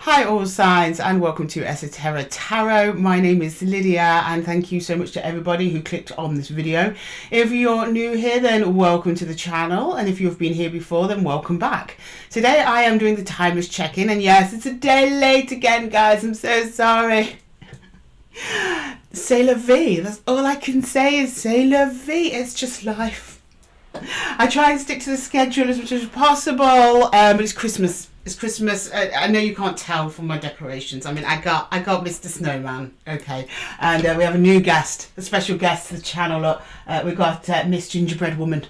Hi all signs and welcome to Esotera Tarot. My name is Lydia and thank you so much to everybody who clicked on this video. If you're new here, then welcome to the channel, and if you've been here before, then welcome back. Today I am doing the timeless check-in, and yes, it's a day late again guys, I'm so sorry. C'est la vie, that's all I can say is c'est la vie, it's just life. I try and stick to the schedule as much as possible, but it's Christmas. It's Christmas. I know you can't tell from my decorations. I mean, I got Mr. Snowman, okay, and we have a new guest, a special guest to the channel. We got Miss Gingerbread Woman.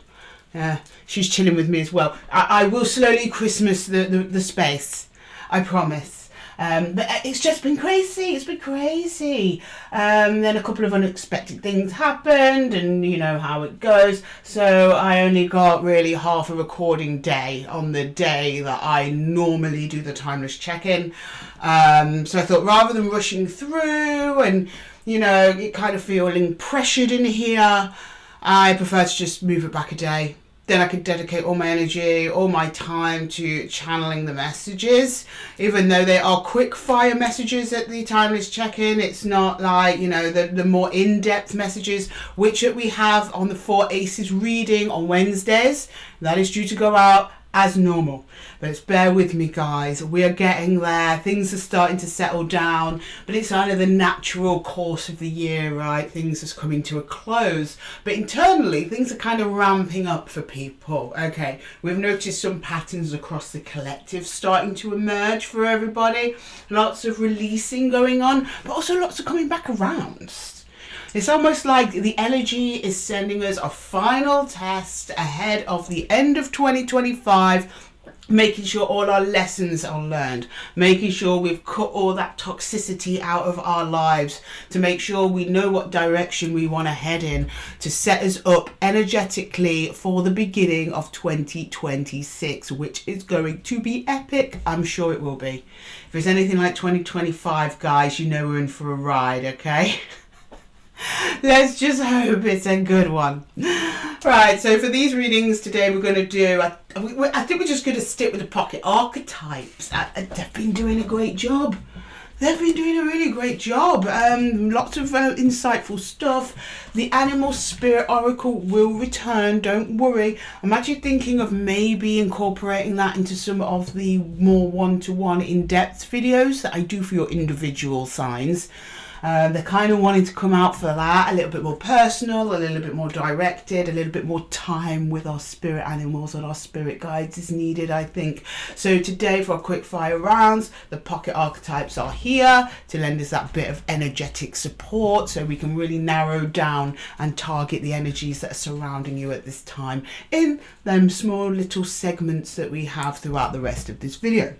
She's chilling with me as well. I will slowly Christmas the space, I promise. But it's just been crazy. It's been crazy. Then a couple of unexpected things happened, and you know how it goes. So I only got really half a recording day on the day that I normally do the timeless check-in. So I thought rather than rushing through and, you know, kind of feeling pressured in here, I prefer to just move it back a day. Then I could dedicate all my energy, all my time to channeling the messages. Even though they are quick fire messages at the timeless check-in, it's not like, you know, the more in-depth messages, which we have on the 4 Aces reading on Wednesdays. That is due to go out as normal. But it's bear with me guys, we are getting there, things are starting to settle down, but it's kind of the natural course of the year, right? Things are coming to a close, but internally things are kind of ramping up for people. Okay, we've noticed some patterns across the collective starting to emerge for everybody, lots of releasing going on, but also lots of coming back around. It's almost like the energy is sending us a final test ahead of the end of 2025, making sure all our lessons are learned, making sure we've cut all that toxicity out of our lives, to make sure we know what direction we want to head in, to set us up energetically for the beginning of 2026, which is going to be epic. I'm sure it will be. If it's anything like 2025, guys, you know we're in for a ride, okay? Let's just hope it's a good one. Right, so for these readings today we're going to do, I think we're just going to stick with the pocket archetypes. They've been doing a great job. They've been doing a really great job. Lots of insightful stuff. The animal spirit oracle will return, don't worry. I'm actually thinking of maybe incorporating that into some of the more one-to-one in-depth videos that I do for your individual signs. They're kind of wanting to come out for that, a little bit more personal, a little bit more directed, a little bit more time with our spirit animals and our spirit guides is needed, I think. So today for our quick fire rounds, the pocket archetypes are here to lend us that bit of energetic support so we can really narrow down and target the energies that are surrounding you at this time in them small little segments that we have throughout the rest of this video.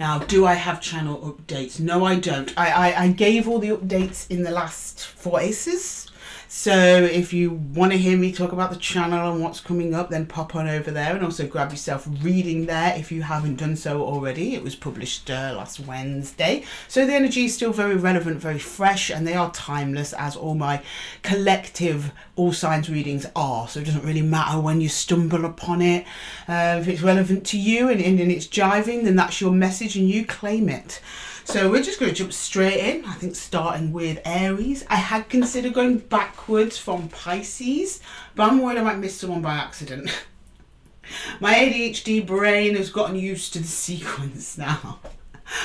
Now, do I have channel updates? No, I don't. I gave all the updates in the last 4 Aces. So if you want to hear me talk about the channel and what's coming up, then pop on over there, and also grab yourself reading there if you haven't done so already. It was published last Wednesday. So the energy is still very relevant, very fresh, and they are timeless, as all my collective all signs readings are. So it doesn't really matter when you stumble upon it. If it's relevant to you and it's jiving, then that's your message and you claim it. So we're just going to jump straight in, I think starting with Aries. I had considered going backwards from Pisces, but I'm worried I might miss someone by accident. My ADHD brain has gotten used to the sequence now.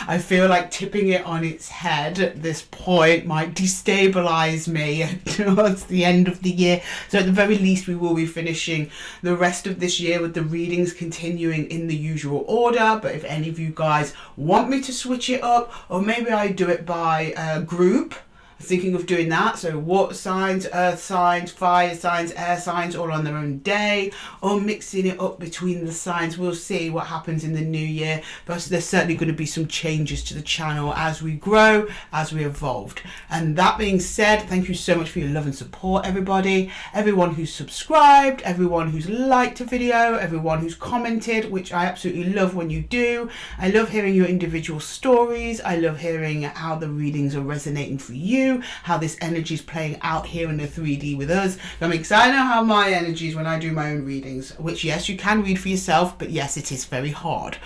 I feel like tipping it on its head at this point might destabilise me towards the end of the year. So at the very least we will be finishing the rest of this year with the readings continuing in the usual order. But if any of you guys want me to switch it up, or maybe I do it by group, thinking of doing that. So water signs, earth signs, fire signs, air signs, all on their own day, or mixing it up between the signs. We'll see what happens in the new year, but there's certainly going to be some changes to the channel as we grow, as we evolved. And that being said, thank you so much for your love and support, everybody, everyone who's subscribed, everyone who's liked a video, everyone who's commented, which I absolutely love when you do. I love hearing your individual stories. I love hearing how the readings are resonating for you, how this energy is playing out here in the 3D with us. I mean, because I know how my energy is when I do my own readings, which yes, you can read for yourself, but yes, it is very hard.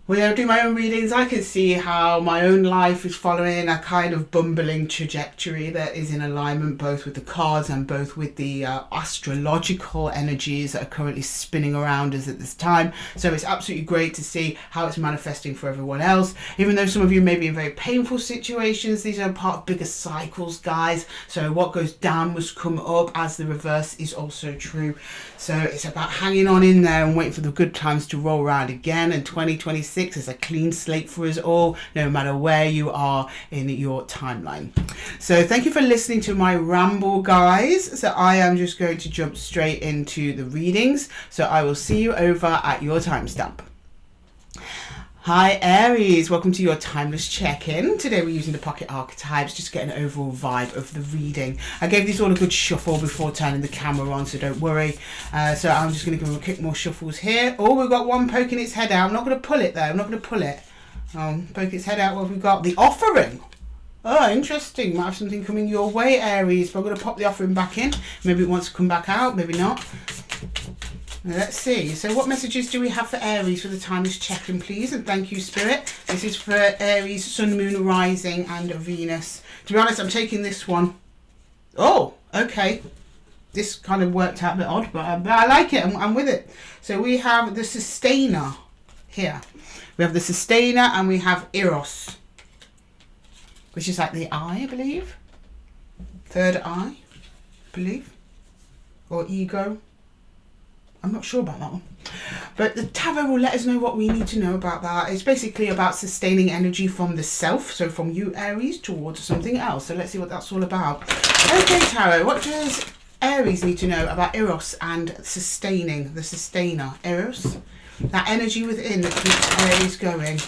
when I do my own readings, I can see how my own life is following a kind of bumbling trajectory that is in alignment both with the cards and both with the astrological energies that are currently spinning around us at this time. So it's absolutely great to see how it's manifesting for everyone else. Even though some of you may be in very painful situations, these are part of bigger cycles, guys. So what goes down must come up, as the reverse is also true. So it's about hanging on in there and waiting for the good times to roll around again. And 2026 is a clean slate for us all, no matter where you are in your timeline. So thank you for listening to my ramble, guys. So I am just going to jump straight into the readings. So I will see you over at your timestamp. Hi Aries, welcome to your timeless check-in. Today we're using the pocket archetypes just to get an overall vibe of the reading. I gave these all a good shuffle before turning the camera on, so don't worry. So I'm just going to give them a quick more shuffles here. Oh, we've got one poking its head out. I'm not going to pull it though. I'm not going to pull it. Poke its head out. What have we got? The offering. Oh, interesting. Might have something coming your way, Aries. But I'm going to pop the offering back in. Maybe it wants to come back out. Maybe not. Let's see. So what messages do we have for Aries for the timeless check-in, please? And thank you, Spirit. This is for Aries, Sun, Moon, Rising and Venus. To be honest, I'm taking this one. Oh, okay. This kind of worked out a bit odd, but I like it. I'm with it. So we have the Sustainer here. We have the Sustainer and we have Eros, which is like the eye, I believe. Third eye, I believe. Or ego. I'm not sure about that one. But the tarot will let us know what we need to know about that. It's basically about sustaining energy from the self. So from you, Aries, towards something else. So let's see what that's all about. Okay, tarot. What does Aries need to know about Eros and sustaining, the sustainer? Eros, that energy within that keeps Aries going.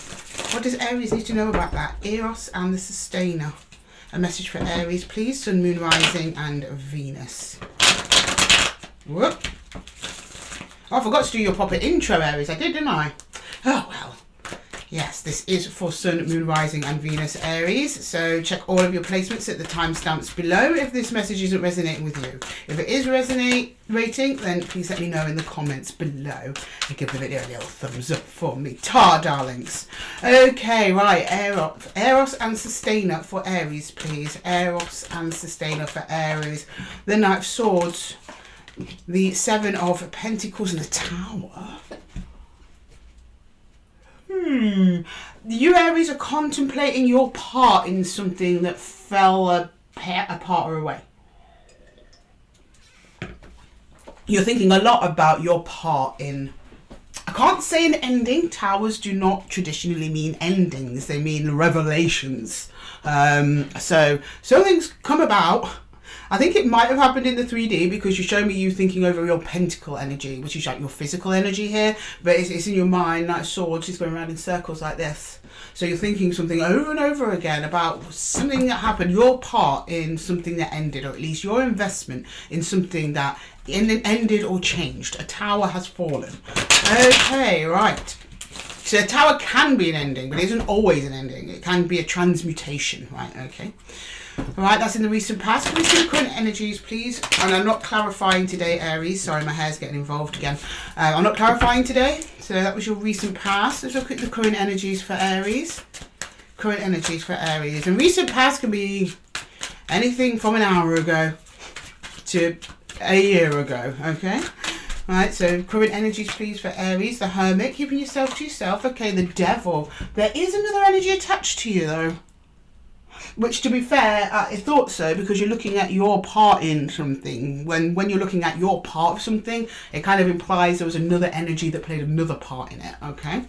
What does Aries need to know about that? Eros and the sustainer. A message for Aries, please. Sun, Moon, Rising and Venus. Whoop. Oh, I forgot to do your proper intro, Aries. I did, didn't I? Oh, well. Yes, this is for Sun, Moon, Rising and Venus, Aries. So check all of your placements at the timestamps below if this message isn't resonating with you. If it is resonating, then please let me know in the comments below. And give the video a little thumbs up for me. Darlings. Okay, right. Eros and Sustainer for Aries, please. Eros and Sustainer for Aries. The Knight of Swords. The Seven of Pentacles and the Tower. You Aries are contemplating your part in something that fell apart or away. You're thinking a lot about your part in, I can't say an ending. Towers do not traditionally mean endings. They mean revelations. So things come about. I think it might have happened in the 3D because you show me you thinking over your pentacle energy, which is like your physical energy here, but it's in your mind. Knight of Swords is going around in circles like this. So you're thinking something over and over again about something that happened, your part in something that ended, or at least your investment in something that ended or changed. A tower has fallen. Okay, right. So a tower can be an ending, but it isn't always an ending. It can be a transmutation, right? Okay. Alright, that's in the recent past. Can we see the current energies, please? And I'm not clarifying today, Aries. Sorry, my hair's getting involved again. I'm not clarifying today. So that was your recent past. Let's look at the current energies for Aries. Current energies for Aries. And recent past can be anything from an hour ago to a year ago, okay? Alright, so current energies, please, for Aries. The Hermit, keeping yourself to yourself. Okay, the Devil. There is another energy attached to you, though. Which, to be fair, I thought so because you're looking at your part in something. When you're looking at your part of something, it kind of implies there was another energy that played another part in it, okay?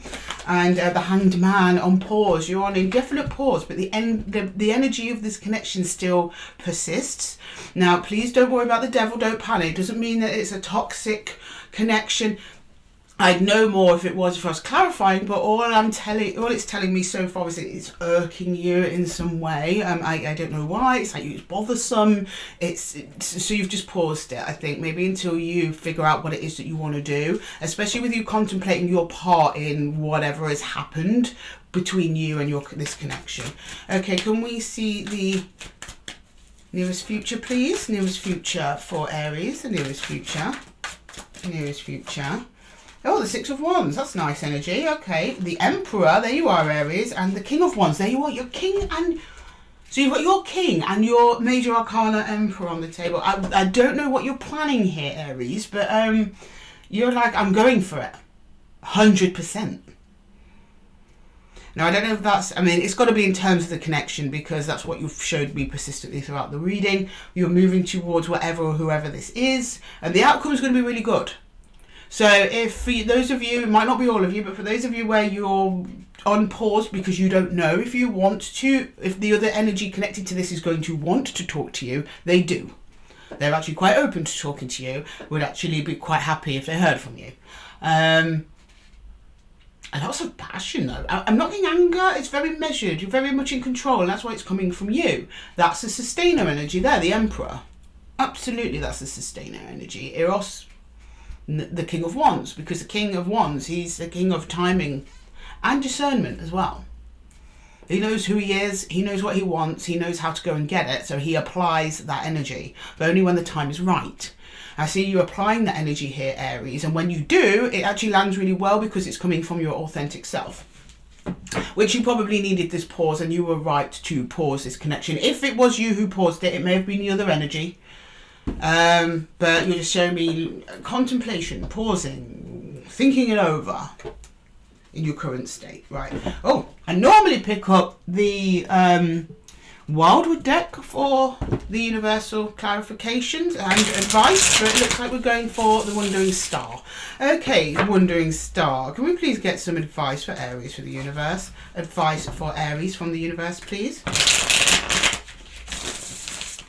And the Hanged Man on pause. You're on indefinite pause, but the energy of this connection still persists. Now, please don't worry about the Devil. Don't panic. It doesn't mean that it's a toxic connection. I'd know more if I was clarifying, but all it's telling me so far is that it's irking you in some way. I don't know why. It's like it's bothersome. So you've just paused it, I think, maybe until you figure out what it is that you want to do, especially with you contemplating your part in whatever has happened between you and this connection. Okay, can we see the nearest future, please? Nearest future for Aries. The nearest future. Nearest future. Oh, the Six of Wands. That's nice energy. Okay. The Emperor. There you are, Aries. And the King of Wands. There you are. Your King and... So you've got your King and your Major Arcana Emperor on the table. I don't know what you're planning here, Aries, but you're like, I'm going for it. 100%. Now, I don't know if that's... I mean, it's got to be in terms of the connection, because that's what you've showed me persistently throughout the reading. You're moving towards whatever or whoever this is, and the outcome is going to be really good. So if for those of you, it might not be all of you, but for those of you where you're on pause because you don't know if you want to, if the other energy connected to this is going to want to talk to you, they do. They're actually quite open to talking to you, would actually be quite happy if they heard from you. And lots of passion though. I'm not getting anger, it's very measured, you're very much in control, and that's why it's coming from you. That's the sustainer energy there, the Emperor. Absolutely, that's the sustainer energy. Eros, the King of Wands, because the King of Wands, he's the king of timing and discernment as well. He knows who he is, he knows what he wants, he knows how to go and get it, so he applies that energy, but only when the time is right. I see you applying that energy here, Aries, and when you do, it actually lands really well because it's coming from your authentic self. Which you probably needed this pause, and you were right to pause this connection. If it was you who paused it, it may have been the other energy. But you're just showing me contemplation, pausing, thinking it over in your current state, right? Oh, I normally pick up the Wildwood deck for the universal clarifications and advice, but it looks like we're going for the Wandering Star. Okay, Wandering Star, can we please get some advice for Aries for the universe? Advice for Aries from the universe, please.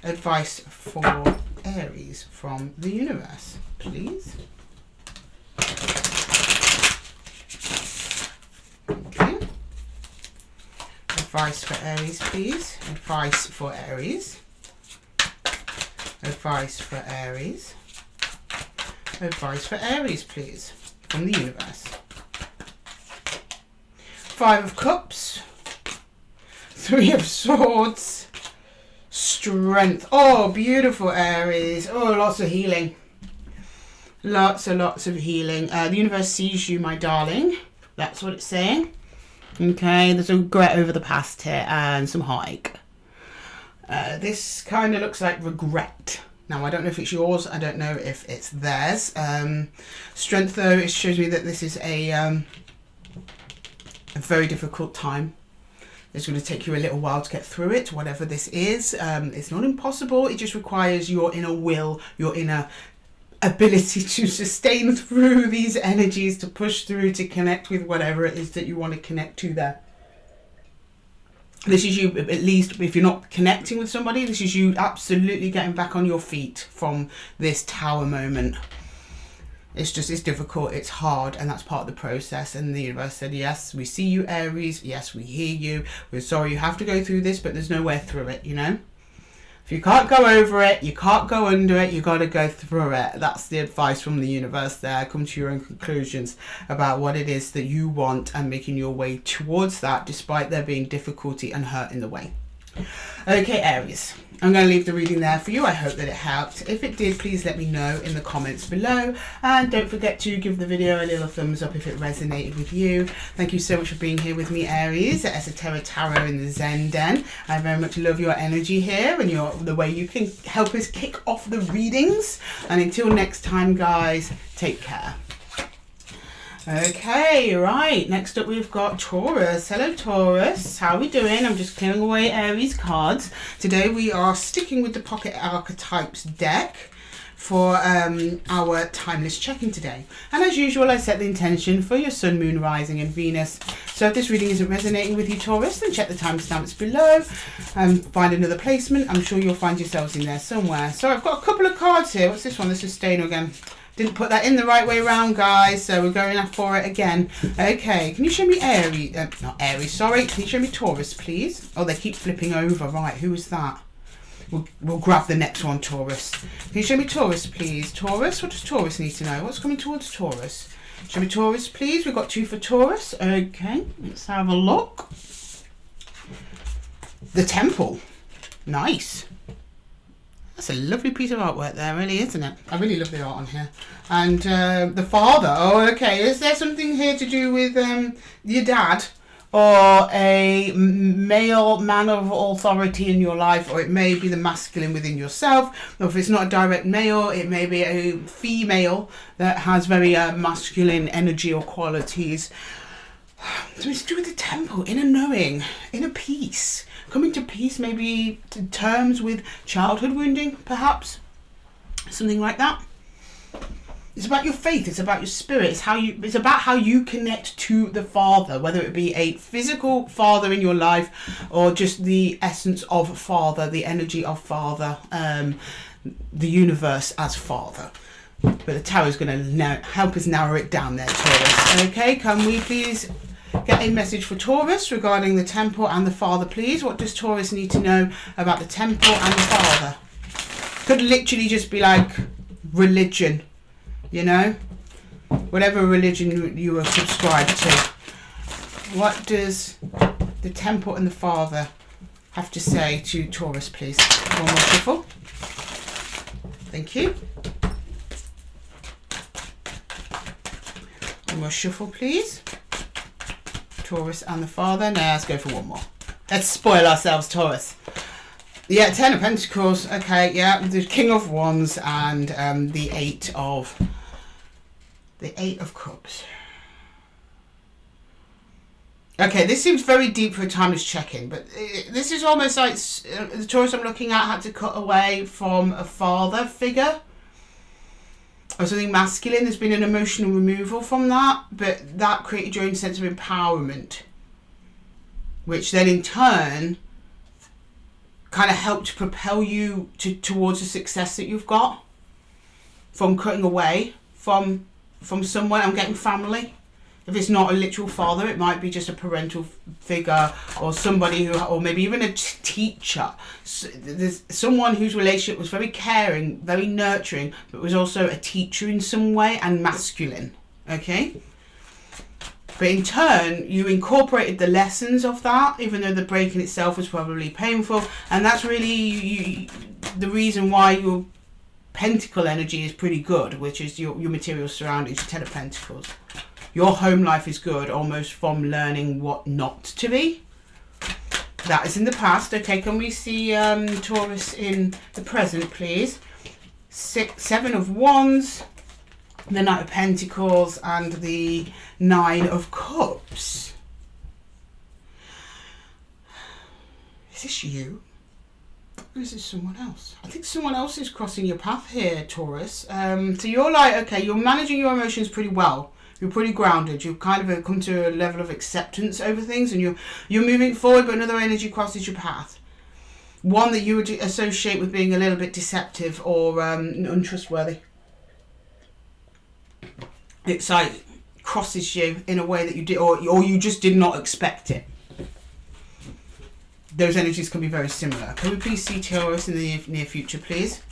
Advice for Aries from the universe, please. Okay. Advice for Aries, please. Advice for Aries. Advice for Aries. Advice for Aries, please, from the universe. Five of Cups. Three of Swords. Strength. Oh, beautiful, Aries. Oh, lots of healing. Lots of healing. The universe sees you, my darling. That's what it's saying. Okay, there's a regret over the past here and some heartache. This kind of looks like regret. Now, I don't know if it's yours. I don't know if it's theirs. Strength, though, it shows me that this is a very difficult time. It's going to take you a little while to get through it, whatever this is. It's not impossible. It just requires your inner will, your inner ability to sustain through these energies, to push through, to connect with whatever it is that you want to connect to there. This is you, at least if you're not connecting with somebody, this is you absolutely getting back on your feet from this tower moment. It's difficult, it's hard, and that's part of the process. And the universe said, yes, we see you, Aries. Yes, we hear you. We're sorry you have to go through this, but there's nowhere through it, you know? If you can't go over it, you can't go under it, you got to go through it. That's the advice from the universe there. Come to your own conclusions about what it is that you want and making your way towards that, despite there being difficulty and hurt in the way. Okay, Aries, I'm going to leave the reading there for you. I hope that it helped. If it did, please let me know in the comments below, and don't forget to give the video a little thumbs up if it resonated with you. Thank you so much for being here with me, Aries, at Esotera Tarot in the Zen Den. I very much love your energy here and the way you can help us kick off the readings. And until next time, guys, take care. Okay, right, next up we've got Taurus. Hello, Taurus. How are we doing? I'm just clearing away Aries cards. Today we are sticking with the Pocket Archetypes deck for our timeless check-in today. And as usual, I set the intention for your Sun, Moon, Rising and Venus. So if this reading isn't resonating with you, Taurus, then check the timestamps below and find another placement. I'm sure you'll find yourselves in there somewhere. So I've got a couple of cards here. What's this one? The Sustainer again. Didn't put that in the right way around, guys, so we're going for it again. Okay, can you show me Aries? Not Aries, sorry. Can you show me Taurus, please? Oh, they keep flipping over. Right, who is that? We'll grab the next one, Taurus. Can you show me Taurus, please? Taurus, what does Taurus need to know? What's coming towards Taurus? Show me Taurus, please. We've got two for Taurus. Okay, let's have a look. The Temple. Nice. That's a lovely piece of artwork there, really, isn't it? I really love the art on here. And the father. Oh, okay. Is there something here to do with your dad? Or a male man of authority in your life, or it may be the masculine within yourself, or if it's not a direct male, it may be a female that has very masculine energy or qualities. So it's to do with the temple, inner knowing, inner peace, coming to peace, maybe to terms with childhood wounding, perhaps, something like that. It's about your faith. It's about your spirit. It's about how you connect to the Father, whether it be a physical father in your life or just the essence of Father, the energy of Father, the universe as Father. But the tarot is going to help us narrow it down there, Taurus. Okay, can we please get a message for Taurus regarding the temple and the Father, please? What does Taurus need to know about the temple and the Father? Could literally just be like religion. You know, whatever religion you are subscribed to. What does the temple and the Father have to say to Taurus, please? One more shuffle. Thank you. One more shuffle, please. Taurus and the Father. Now let's go for one more. Let's spoil ourselves, Taurus. Yeah, Ten of Pentacles. Okay, yeah, the King of Wands and the Eight of Cups. Okay, this seems very deep for a timeless check-in, but this is almost like the Taurus I'm looking at had to cut away from a father figure or something masculine. There's been an emotional removal from that, but that created your own sense of empowerment, which then in turn kind of helped propel you towards the success that you've got from cutting away from someone. I'm getting family. If it's not a literal father, it might be just a parental figure or somebody who, or maybe even a teacher. So there's someone whose relationship was very caring, very nurturing, but was also a teacher in some way and masculine. Okay? But in turn, you incorporated the lessons of that, even though the break in itself was probably painful. And that's really the reason why your Pentacle energy is pretty good, which is your material surroundings, your Ten of Pentacles. Your home life is good, almost from learning what not to be. That is in the past. Okay, can we see Taurus in the present, please? Seven of Wands, the Knight of Pentacles, and the Nine of Cups. Is this you? Or is this someone else? I think someone else is crossing your path here, Taurus. So you're like, okay, you're managing your emotions pretty well. You're pretty grounded. You've kind of come to a level of acceptance over things, and you're moving forward, but another energy crosses your path. One that you would associate with being a little bit deceptive or untrustworthy. It's like crosses you in a way that you did, or you just did not expect it. Those energies can be very similar. Can we please see Taurus in the near future, please?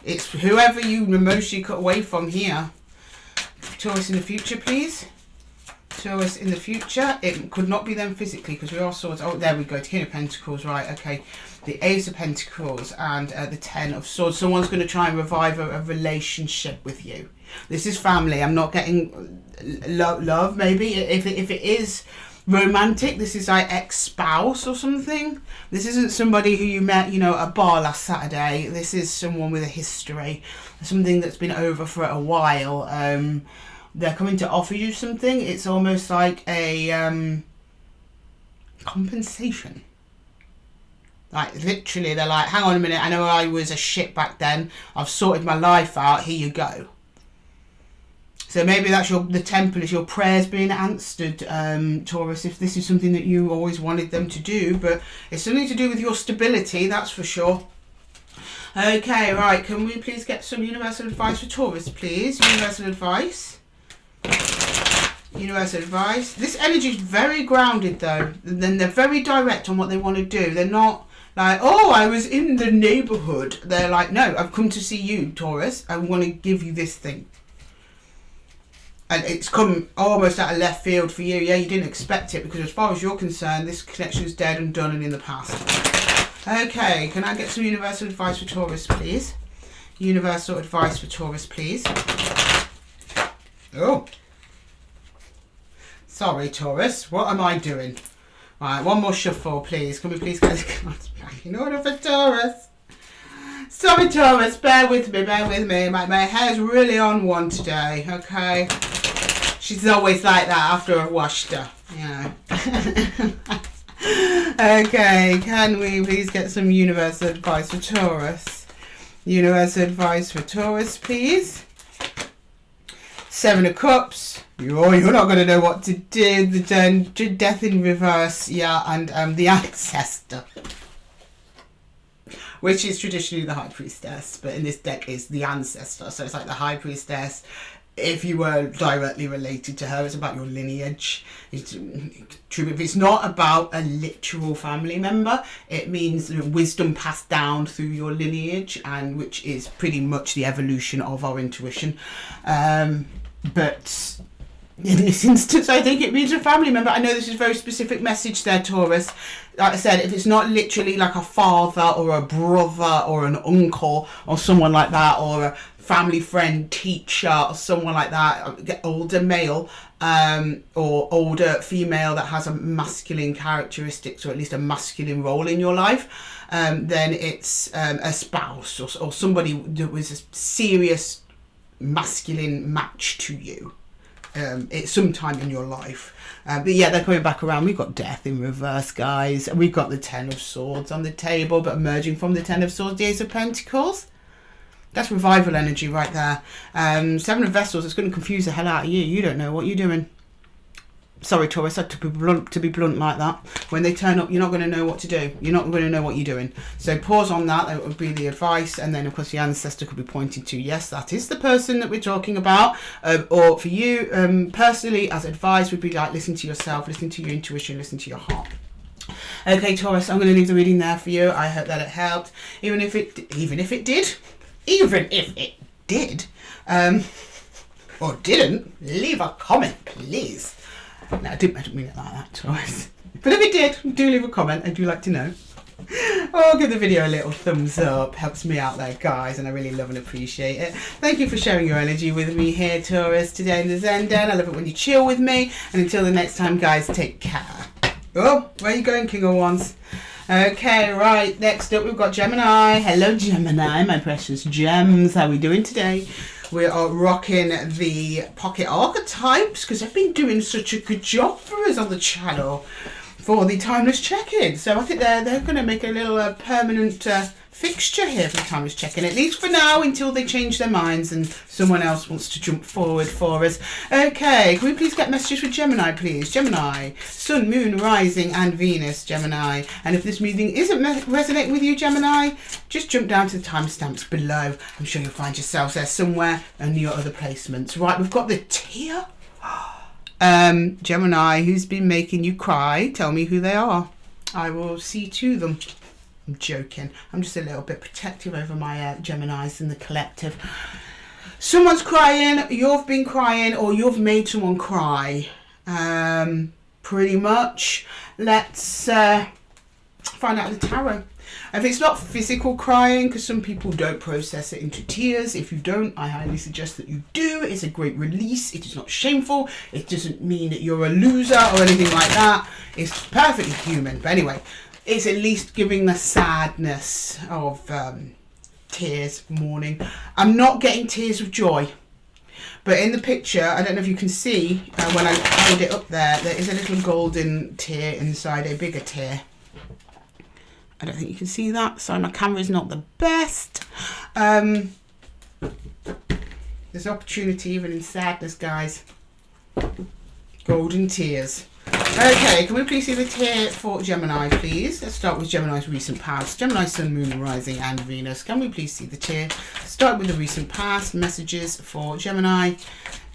It's whoever you emotionally cut away from here. Taurus in the future, please. Taurus in the future. It could not be them physically because we are swords. Oh, there we go. King of Pentacles, right? Okay. The Ace of Pentacles and the Ten of Swords. Someone's going to try and revive a relationship with you. This is family. I'm not getting love. Maybe if it is romantic, this is like ex-spouse or something. This isn't somebody who you met, you know, at a bar last Saturday. This is someone with a history, something that's been over for a while. They're coming to offer you something. It's almost like a compensation. Like literally, they're like, hang on a minute, I know I was a shit back then. I've sorted my life out. Here you go. So maybe that's the temple is your prayers being answered, Taurus, if this is something that you always wanted them to do. But it's something to do with your stability, that's for sure. Okay, right. Can we please get some universal advice for Taurus, please? Universal advice. Universal advice. This energy is very grounded, though. Then they're very direct on what they want to do. They're not like, oh, I was in the neighbourhood. They're like, no, I've come to see you, Taurus. I want to give you this thing. And it's come almost out of left field for you. Yeah, you didn't expect it because as far as you're concerned, this connection is dead and done and in the past. Okay, can I get some universal advice for Taurus, please? Universal advice for Taurus, please. Oh. Sorry, Taurus. What am I doing? Right, one more shuffle, please. Can we please get the cards back in order for Taurus? Sorry, Taurus. Bear with me, bear with me. My hair's really on one today, okay? She's always like that after I've washed her, you know. Okay, can we please get some universal advice for Taurus? Universal advice for Taurus, please. 7 of Cups. You're not going to know what to do. The Death in reverse, yeah, and the Ancestor, which is traditionally the High Priestess, but in this deck is the Ancestor. So it's like the High Priestess. If you were directly related to her, it's about your lineage. It's true. If it's not about a literal family member, it means wisdom passed down through your lineage, and which is pretty much the evolution of our intuition. But in this instance, I think it means a family member. I know this is a very specific message there, Taurus. Like I said, if it's not literally like a father or a brother or an uncle or someone like that, or a family friend, teacher, or someone like that, older male or older female that has a masculine characteristics, or at least a masculine role in your life, then it's a spouse or somebody that was a serious masculine match to you. It's sometime in your life. But yeah, they're coming back around. We've got Death in reverse, guys. We've got the 10 of Swords on the table, but emerging from the 10 of Swords, the Ace of Pentacles. That's revival energy right there. 7 of Vessels, it's going to confuse the hell out of you. You don't know what you're doing. Sorry, Taurus, I had to be blunt like that. When they turn up, you're not going to know what to do. You're not going to know what you're doing. So pause on that. That would be the advice. And then, of course, the Ancestor could be pointing to, yes, that is the person that we're talking about. Or for you, personally, as advice, would be like, listen to yourself, listen to your intuition, listen to your heart. Okay, Taurus, I'm going to leave the reading there for you. I hope that it helped. Even if it did, or didn't, leave a comment, please. No, I didn't mean it like that, Taurus. But if it did, do leave a comment. I do like to know. Oh, give the video a little thumbs up. Helps me out there, guys, and I really love and appreciate it. Thank you for sharing your energy with me here, Taurus, today in the Zen Den. I love it when you chill with me. And until the next time, guys, take care. Oh, where are you going, King of Wands? Okay, right. Next up, we've got Gemini. Hello, Gemini, my precious gems. How are we doing today? We are rocking the pocket archetypes because I've been doing such a good job for us on the channel for the timeless check-in. So I think they're going to make a little permanent fixture here for the timeless check-in, at least for now, until they change their minds and someone else wants to jump forward for us. Okay, can we please get messages for Gemini, please? Gemini, Sun, Moon, Rising and Venus, Gemini. And if this reading isn't resonating with you, Gemini, just jump down to the timestamps below. I'm sure you'll find yourselves there somewhere and your other placements. Right, we've got the tear. Gemini, who's been making you cry? Tell me who they are. I will see to them. I'm joking. I'm just a little bit protective over my Geminis in the collective. Someone's crying, you've been crying, or you've made someone cry. Pretty much. Let's find out the tarot. If it's not physical crying, because some people don't process it into tears. If you don't, I highly suggest that you do. It's a great release. It is not shameful. It doesn't mean that you're a loser or anything like that. It's perfectly human. But anyway, it's at least giving the sadness of tears, mourning. I'm not getting tears of joy. But in the picture, I don't know if you can see, when I hold it up there, there is a little golden tear inside a bigger tear. I don't think you can see that. Sorry, my camera is not the best. There's opportunity even in sadness, guys. Golden tears. Okay, can we please see the tear for Gemini, please? Let's start with Gemini's recent past. Gemini, Sun, Moon, Rising and Venus. Can we please see the tear? Start with the recent past. Messages for Gemini.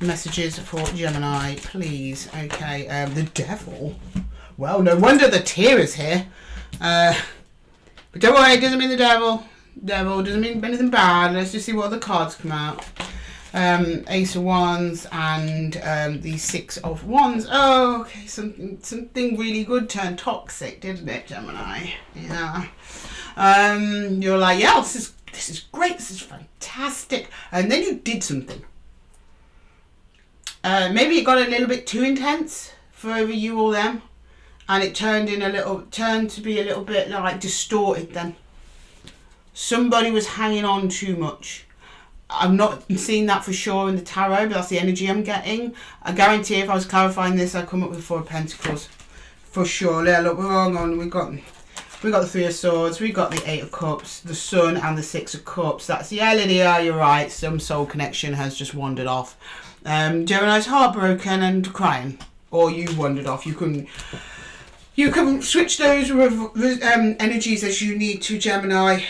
Messages for Gemini, please. Okay, the Devil. Well, no wonder the tear is here. But don't worry, it doesn't mean the devil. Devil doesn't mean anything bad. Let's just see what other cards come out. Ace of Wands and the Six of Wands. Oh, okay, something really good turned toxic, didn't it, Gemini? Yeah. You're like, yeah, this is great, this is fantastic. And then you did something. Maybe it got a little bit too intense for either you or them, and it turned to be a little bit like distorted then. Somebody was hanging on too much. I'm not seeing that for sure in the tarot, but that's the energy I'm getting. I guarantee if I was clarifying this, I'd come up with 4 of Pentacles. For sure. Yeah, look, we're wrong on. We got the 3 of Swords, we got the 8 of Cups, the Sun and the 6 of Cups. That's, yeah, Lydia, you're right. Some soul connection has just wandered off. Gemini's heartbroken and crying. Or you wandered off. You can switch those energies as you need to, Gemini.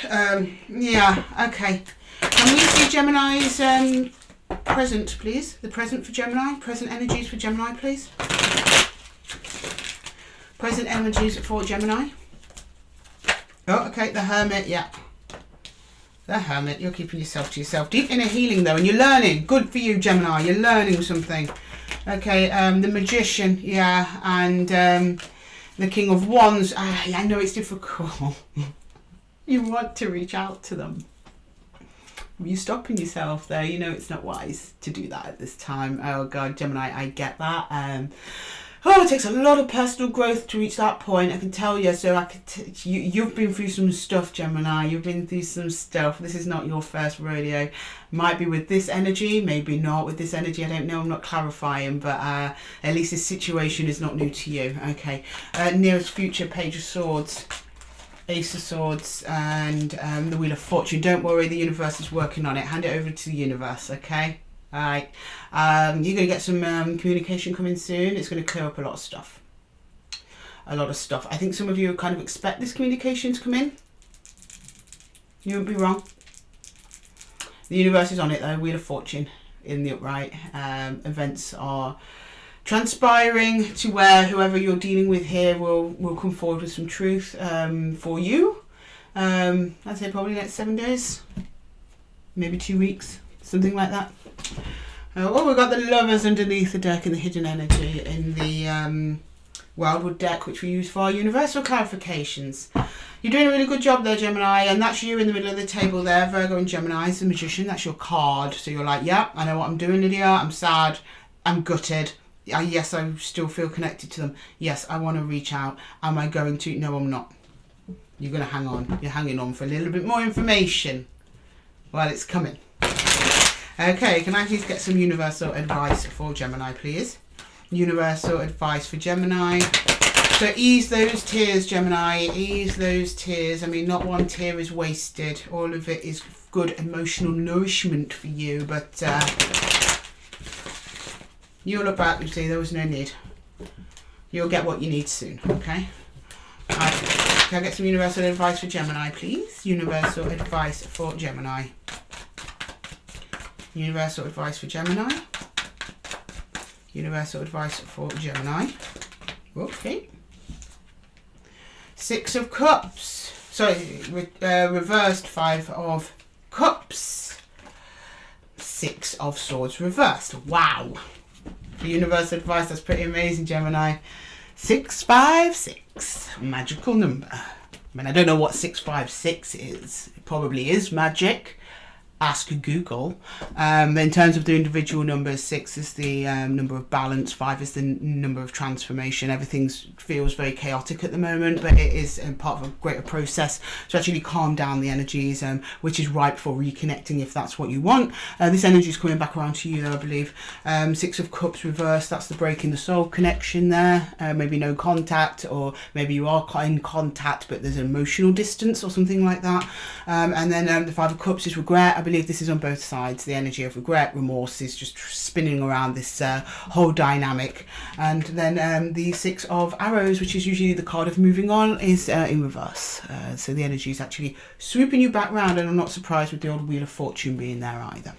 Yeah, okay. Can we see Gemini's present, please? The present for Gemini. Present energies for Gemini, please. Present energies for Gemini. Oh, okay. The Hermit, yeah. The Hermit. You're keeping yourself to yourself. Deep inner healing, though, and you're learning. Good for you, Gemini. You're learning something. Okay, the Magician, yeah, and the King of Wands. I know it's difficult. You want to reach out to them. You're stopping yourself there. You know it's not wise to do that at this time. Oh God, Gemini, I get that. It takes a lot of personal growth to reach that point, I can tell you. So you've been through some stuff, Gemini. You've been through some stuff. This is not your first rodeo. Might be with this energy, maybe not with this energy. I don't know. I'm not clarifying, but at least this situation is not new to you. Okay. Nearest future, Page of Swords, Ace of Swords, and the Wheel of Fortune. Don't worry, the universe is working on it. Hand it over to the universe, okay? All right. You're going to get some communication coming soon. It's going to clear up a lot of stuff. A lot of stuff. I think some of you kind of expect this communication to come in. You won't be wrong. The universe is on it though. Wheel of Fortune in the upright. Events are transpiring to where whoever you're dealing with here will come forward with some truth for you. I'd say probably next 7 days, maybe 2 weeks, something like that. We've got the Lovers underneath the deck and the hidden energy in the Wildwood deck, which we use for our universal clarifications. You're doing a really good job there, Gemini, and that's you in the middle of the table there. Virgo and Gemini is the Magician. That's your card. So you're like, yeah, I know what I'm doing, Lydia. I'm sad. I'm gutted. Yes, I still feel connected to them. Yes, I want to reach out. Am I going to? No, I'm not. You're going to hang on. You're hanging on for a little bit more information. Well, it's coming. Okay, can I please get some universal advice for Gemini, please? Universal advice for Gemini. So ease those tears, Gemini. Ease those tears. I mean, not one tear is wasted. All of it is good emotional nourishment for you, but you'll look back and see there was no need. You'll get what you need soon, okay? Right. Can I get some universal advice for Gemini, please? Universal advice for Gemini. Universal advice for Gemini. Universal advice for Gemini. Okay. 6 of Cups. Sorry, reversed 5 of Cups. 6 of Swords reversed. Wow. For universal advice, that's pretty amazing, Gemini. 656. Magical number. I mean, I don't know what 656 is. It probably is magic. Ask Google. In terms of the individual numbers, 6 is the number of balance, 5 is the number of transformation. Everything feels very chaotic at the moment, but it is part of a greater process to actually calm down the energies, which is ripe for reconnecting if that's what you want. This energy is coming back around to you though, I believe. 6 of Cups reversed, that's the break in the soul connection there. Maybe no contact, or maybe you are in contact but there's an emotional distance or something like that. And then the 5 of Cups is regret. I believe this is on both sides. The energy of regret, remorse is just spinning around this whole dynamic. And then the 6 of Arrows, which is usually the card of moving on, is in reverse. So the energy is actually swooping you back round, and I'm not surprised with the old Wheel of Fortune being there either.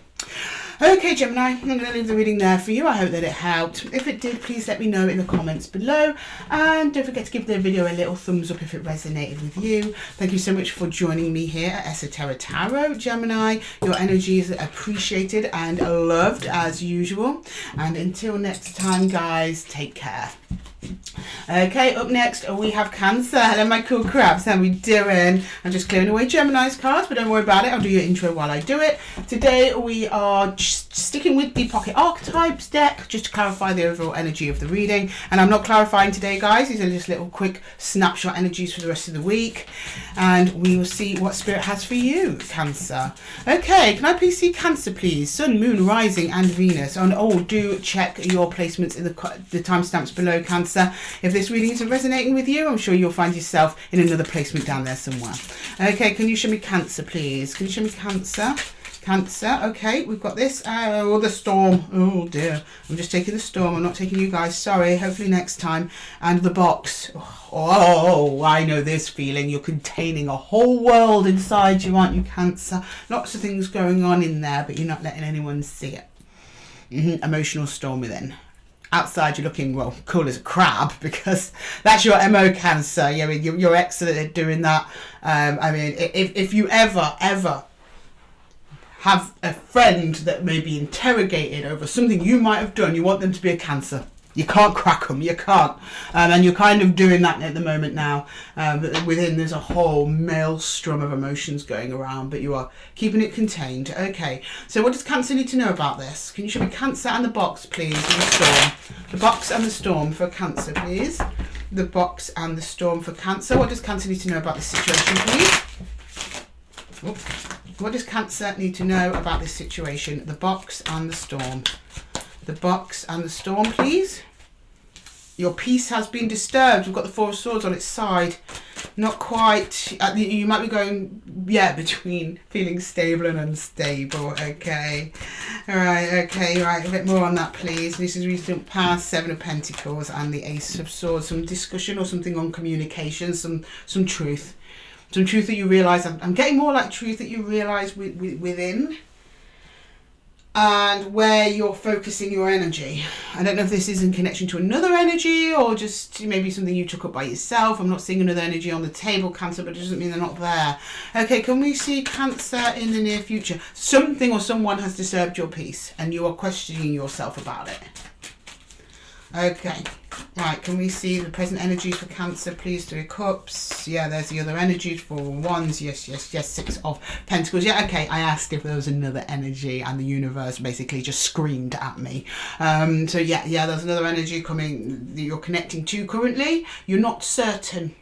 Okay, Gemini, I'm going to leave the reading there for you. I hope that it helped. If it did, please let me know in the comments below. And don't forget to give the video a little thumbs up if it resonated with you. Thank you so much for joining me here at Esotera Tarot, Gemini. Your energy is appreciated and loved as usual. And until next time, guys, take care. Okay, up next we have Cancer. Hello my cool crabs, how we doing? I'm just clearing away Gemini's cards, but don't worry about it, I'll do your intro while I do it. Today we are just sticking with the Pocket Archetypes deck, just to clarify the overall energy of the reading. And I'm not clarifying today, guys, these are just little quick snapshot energies for the rest of the week. And we will see what Spirit has for you, Cancer. Okay, can I please see Cancer, please? Sun, Moon, Rising and Venus. And do check your placements in the timestamps below, Cancer. If this reading isn't resonating with you, I'm sure you'll find yourself in another placement down there somewhere. Okay, can you show me Cancer, please? Can you show me Cancer? Cancer, okay, we've got this. Oh, the storm. Oh dear. I'm just taking the storm. I'm not taking you guys. Sorry. Hopefully next time. And the box. Oh, I know this feeling. You're containing a whole world inside you, aren't you, Cancer? Lots of things going on in there, but you're not letting anyone see it. Emotional storm within. Outside you're looking, well, cool as a crab, because that's your MO, Cancer. Yeah, you're excellent at doing that. I mean, if you ever have a friend that may be interrogated over something you might have done, you want them to be a Cancer. You can't crack them, you can't. And you're kind of doing that at the moment now. Within there's a whole maelstrom of emotions going around, but you are keeping it contained. Okay, so what does Cancer need to know about this? Can you show me Cancer and the box, please, and the storm? The box and the storm for Cancer, please. The box and the storm for Cancer. What does Cancer need to know about this situation, please? Oops. What does Cancer need to know about this situation? The box and the storm. The box and the storm, please. Your peace has been disturbed. We've got the Four of Swords on its side. Not quite. You might be going, yeah, between feeling stable and unstable. Okay. All right. Okay. Right. A bit more on that, please. This is recent past. Seven of Pentacles and the Ace of Swords. Some discussion or something on communication. Some truth. Some truth that you realise. I'm getting more like truth that you realise within. And where you're focusing your energy. I don't know if this is in connection to another energy or just maybe something you took up by yourself. I'm not seeing another energy on the table, Cancer, but it doesn't mean they're not there. Okay, can we see Cancer in the near future? Something or someone has disturbed your peace and you are questioning yourself about it. Okay, right, can we see the present energies for Cancer, please? Three of Cups. Yeah, there's the other energies. Four of Wands. Yes. Six of Pentacles. Yeah, okay, I asked if there was another energy and the universe basically just screamed at me. So yeah, there's another energy coming that you're connecting to currently. You're not certain.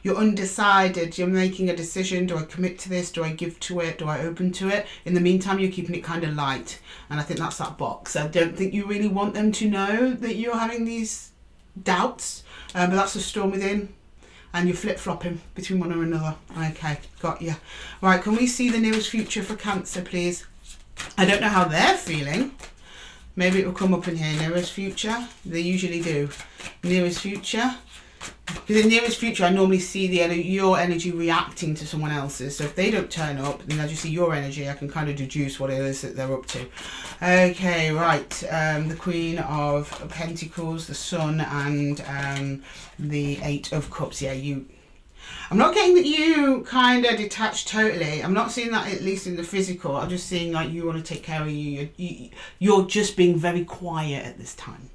You're undecided. You're making a decision. Do I commit to this? Do I give to it? Do I open to it? In the meantime, you're keeping it kind of light. And I think that's that box. I don't think you really want them to know that you're having these doubts. But that's the storm within. And you're flip-flopping between one or another. Okay, got you. Right, can we see the nearest future for Cancer, please? I don't know how they're feeling. Maybe it will come up in here. Nearest future. They usually do. Nearest future. Because in the nearest future, I normally see your energy reacting to someone else's. So if they don't turn up, then I just see your energy. I can kind of deduce what it is that they're up to. Okay, right. The Queen of Pentacles, the Sun, and the Eight of Cups. Yeah, I'm not getting that you kind of detached totally. I'm not seeing that, at least in the physical. I'm just seeing like you want to take care of you. You're just being very quiet at this time.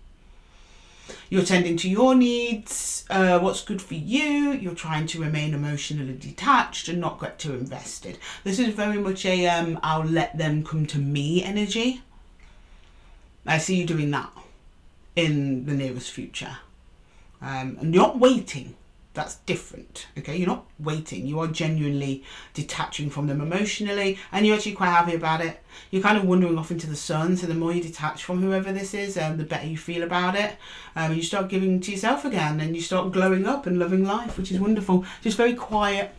You're tending to your needs, what's good for you. You're trying to remain emotionally detached and not get too invested. This is very much a I'll let them come to me energy. I see you doing that in the nearest future. And you're not waiting. That's different, okay? You're not waiting. You are genuinely detaching from them emotionally, and you're actually quite happy about it. You're kind of wandering off into the sun, so the more you detach from whoever this is, the better you feel about it. You start giving to yourself again, and you start glowing up and loving life, which is wonderful. Just very quiet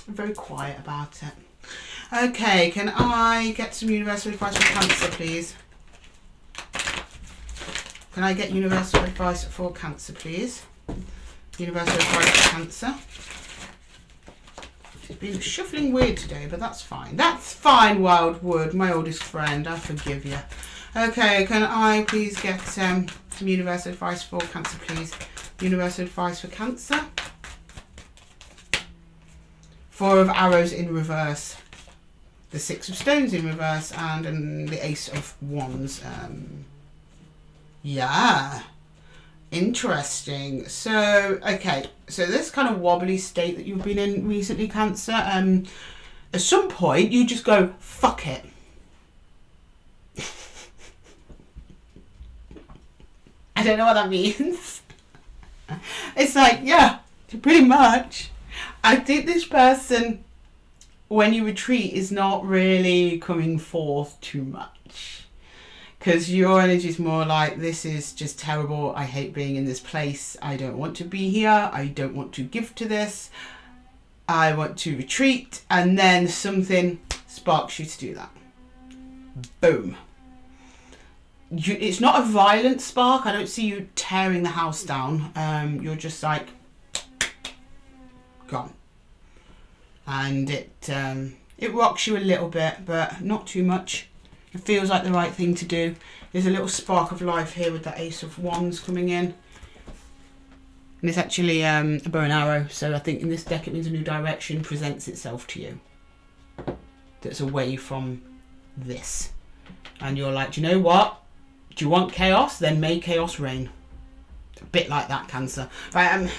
about it. Okay, can I get some universal advice for Cancer, please? Can I get universal advice for Cancer, please? Universal advice for Cancer. She's been shuffling weird today, but that's fine. That's fine, Wildwood, my oldest friend. I forgive you. Okay, can I please get some universal advice for Cancer, please? Universal advice for Cancer. Four of Arrows in reverse. The Six of Stones in reverse, and the Ace of Wands. Yeah. Interesting. So, okay. So this kind of wobbly state that you've been in recently, Cancer, at some point you just go, fuck it. I don't know what that means. It's like, yeah, pretty much. I think this person, when you retreat, is not really coming forth too much. Because your energy is more like, this is just terrible. I hate being in this place. I don't want to be here. I don't want to give to this. I want to retreat. And then something sparks you to do that. Boom. It's not a violent spark. I don't see you tearing the house down. You're just like, gone. And it rocks you a little bit, but not too much. It feels like the right thing to do. There's a little spark of life here with that Ace of Wands coming in. And it's actually a bow and arrow. So I think in this deck it means a new direction presents itself to you. That's away from this. And you're like, do you know what? Do you want chaos? Then may chaos reign. A bit like that, Cancer. Right,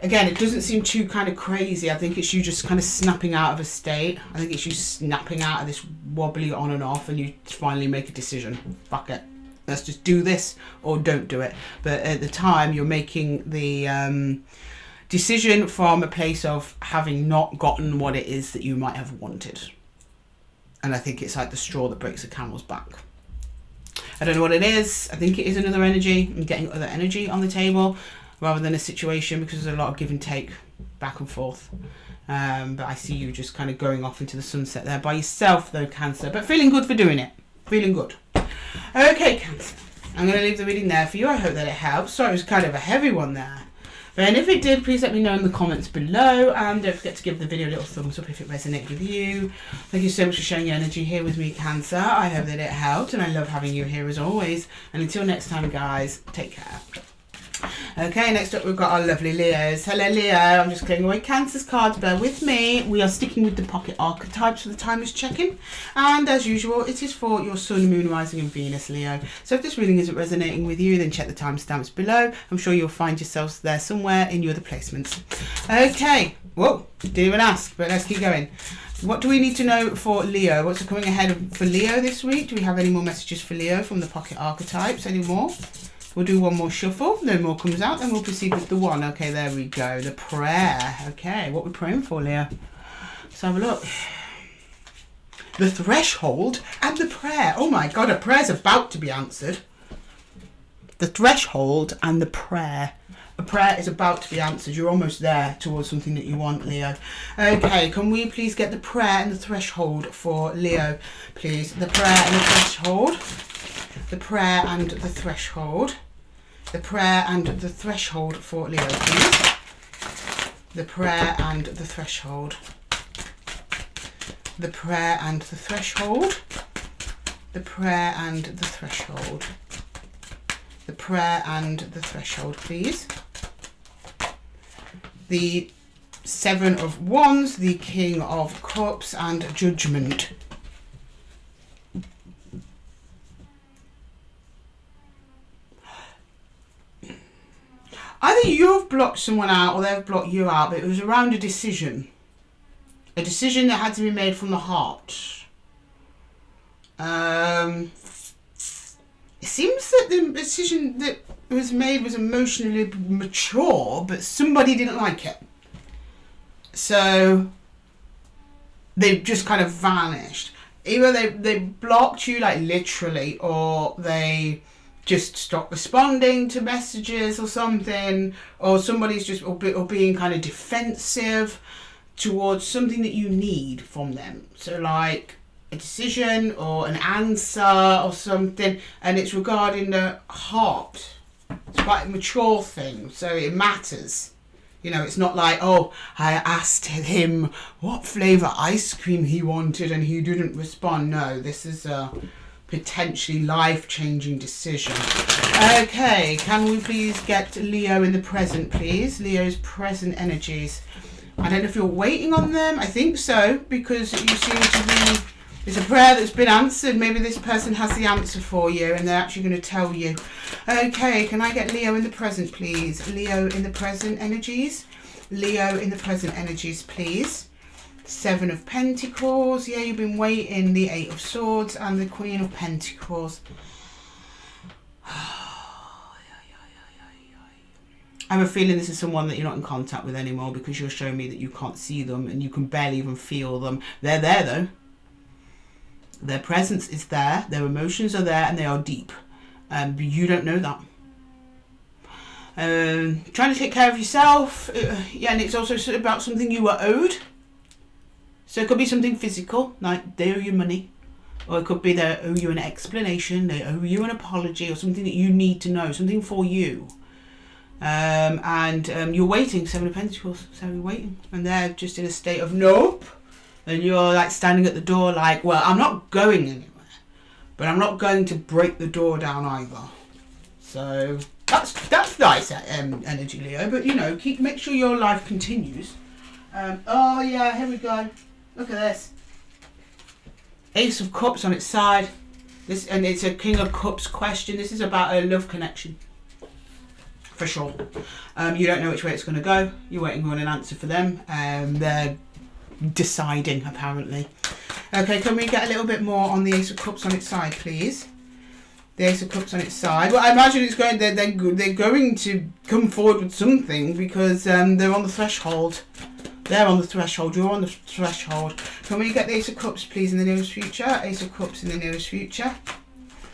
again, it doesn't seem too kind of crazy. I think it's you just kind of snapping out of a state. I think it's you snapping out of this wobbly on and off, and you finally make a decision. Fuck it. Let's just do this or don't do it. But at the time, you're making the decision from a place of having not gotten what it is that you might have wanted. And I think it's like the straw that breaks the camel's back. I don't know what it is. I think it is another energy. I'm getting other energy on the table rather than a situation, because there's a lot of give and take back and forth. But I see you just kind of going off into the sunset there by yourself though, Cancer. But feeling good for doing it. Feeling good. Okay, Cancer. I'm going to leave the reading there for you. I hope that it helps. Sorry, it was kind of a heavy one there. And if it did, please let me know in the comments below. And don't forget to give the video a little thumbs up if it resonated with you. Thank you so much for sharing your energy here with me, Cancer. I hope that it helped, and I love having you here as always. And until next time, guys, take care. Okay, next up we've got our lovely Leos. Hello, Leo. I'm just clearing away Cancer's cards. Bear with me. We are sticking with the pocket archetypes for the time is checking. And as usual, it is for your Sun, Moon, Rising and Venus, Leo. So if this reading isn't resonating with you, then check the timestamps below. I'm sure you'll find yourselves there somewhere in your other placements. Okay. Whoa, didn't even ask, but let's keep going. What do we need to know for Leo? What's coming ahead for Leo this week? Do we have any more messages for Leo from the pocket archetypes? Any more? We'll do one more shuffle. No more comes out. Then we'll proceed with the one. Okay, there we go. The prayer. Okay, what we're praying for, Leo. Let's have a look. The threshold and the prayer. Oh my God, a prayer's about to be answered. The threshold and the prayer. A prayer is about to be answered. You're almost there towards something that you want, Leo. Okay, can we please get the prayer and the threshold for Leo, please? The prayer and the threshold. The prayer and the threshold. The prayer and the threshold for Leo, please. The prayer and the threshold. The prayer and the threshold. The prayer and the threshold. The prayer and the threshold, please. The Seven of Wands, the King of Cups, and Judgment. Either you've blocked someone out or they've blocked you out, but it was around a decision. A decision that had to be made from the heart. It seems that the decision that was made was emotionally mature, but somebody didn't like it. So they've just kind of vanished. Either they blocked you, like literally, or they just stop responding to messages or something, or somebody's just or being kind of defensive towards something that you need from them. So like a decision or an answer or something, and it's regarding the heart. It's quite a mature thing, so it matters. You know, it's not like, oh, I asked him what flavour ice cream he wanted and he didn't respond. No, this is a potentially life-changing decision. Okay, can we please get Leo in the present, please? Leo's present energies. I don't know if you're waiting on them. I think so, because you seem to be It's a prayer that's been answered. Maybe this person has the answer for you and they're actually going to tell you. Okay, can I get Leo in the present, please? Leo in the present energies. Leo in the present energies, please. 7 of Pentacles. Yeah, you've been waiting. The 8 of Swords and the Queen of Pentacles. I have a feeling this is someone that you're not in contact with anymore because you're showing me that you can't see them and you can barely even feel them. They're there though. Their presence is there, their emotions are there, and they are deep. But you don't know that. Trying to take care of yourself. Yeah, and it's also about something you were owed. So it could be something physical, like they owe you money. Or it could be they owe you an explanation, they owe you an apology, or something that you need to know, something for you. You're waiting, 7 of Pentacles, so you're waiting. And they're just in a state of nope. And you're like standing at the door like, well, I'm not going anywhere, but I'm not going to break the door down either. So that's nice energy, Leo. But you know, make sure your life continues. Oh yeah, here we go. Look at this. Ace of Cups on its side. And it's a King of Cups question. This is about a love connection. For sure. You don't know which way it's going to go. You're waiting on an answer for them. They're deciding apparently. Okay, can we get a little bit more on the Ace of Cups on its side, please? The Ace of Cups on its side. Well, I imagine it's going. They're going to come forward with something because they're on the threshold. They're on the threshold. You're on the threshold. Can we get the Ace of Cups, please, in the nearest future? Ace of Cups in the nearest future.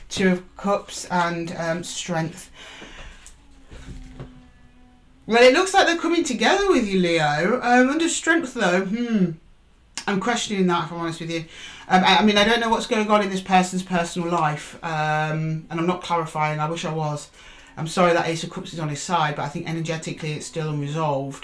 2 of Cups and Strength. Well, it looks like they're coming together with you, Leo. Under Strength, though, I'm questioning that, if I'm honest with you. I mean, I don't know what's going on in this person's personal life, and I'm not clarifying. I wish I was. I'm sorry that Ace of Cups is on his side, but I think energetically it's still unresolved.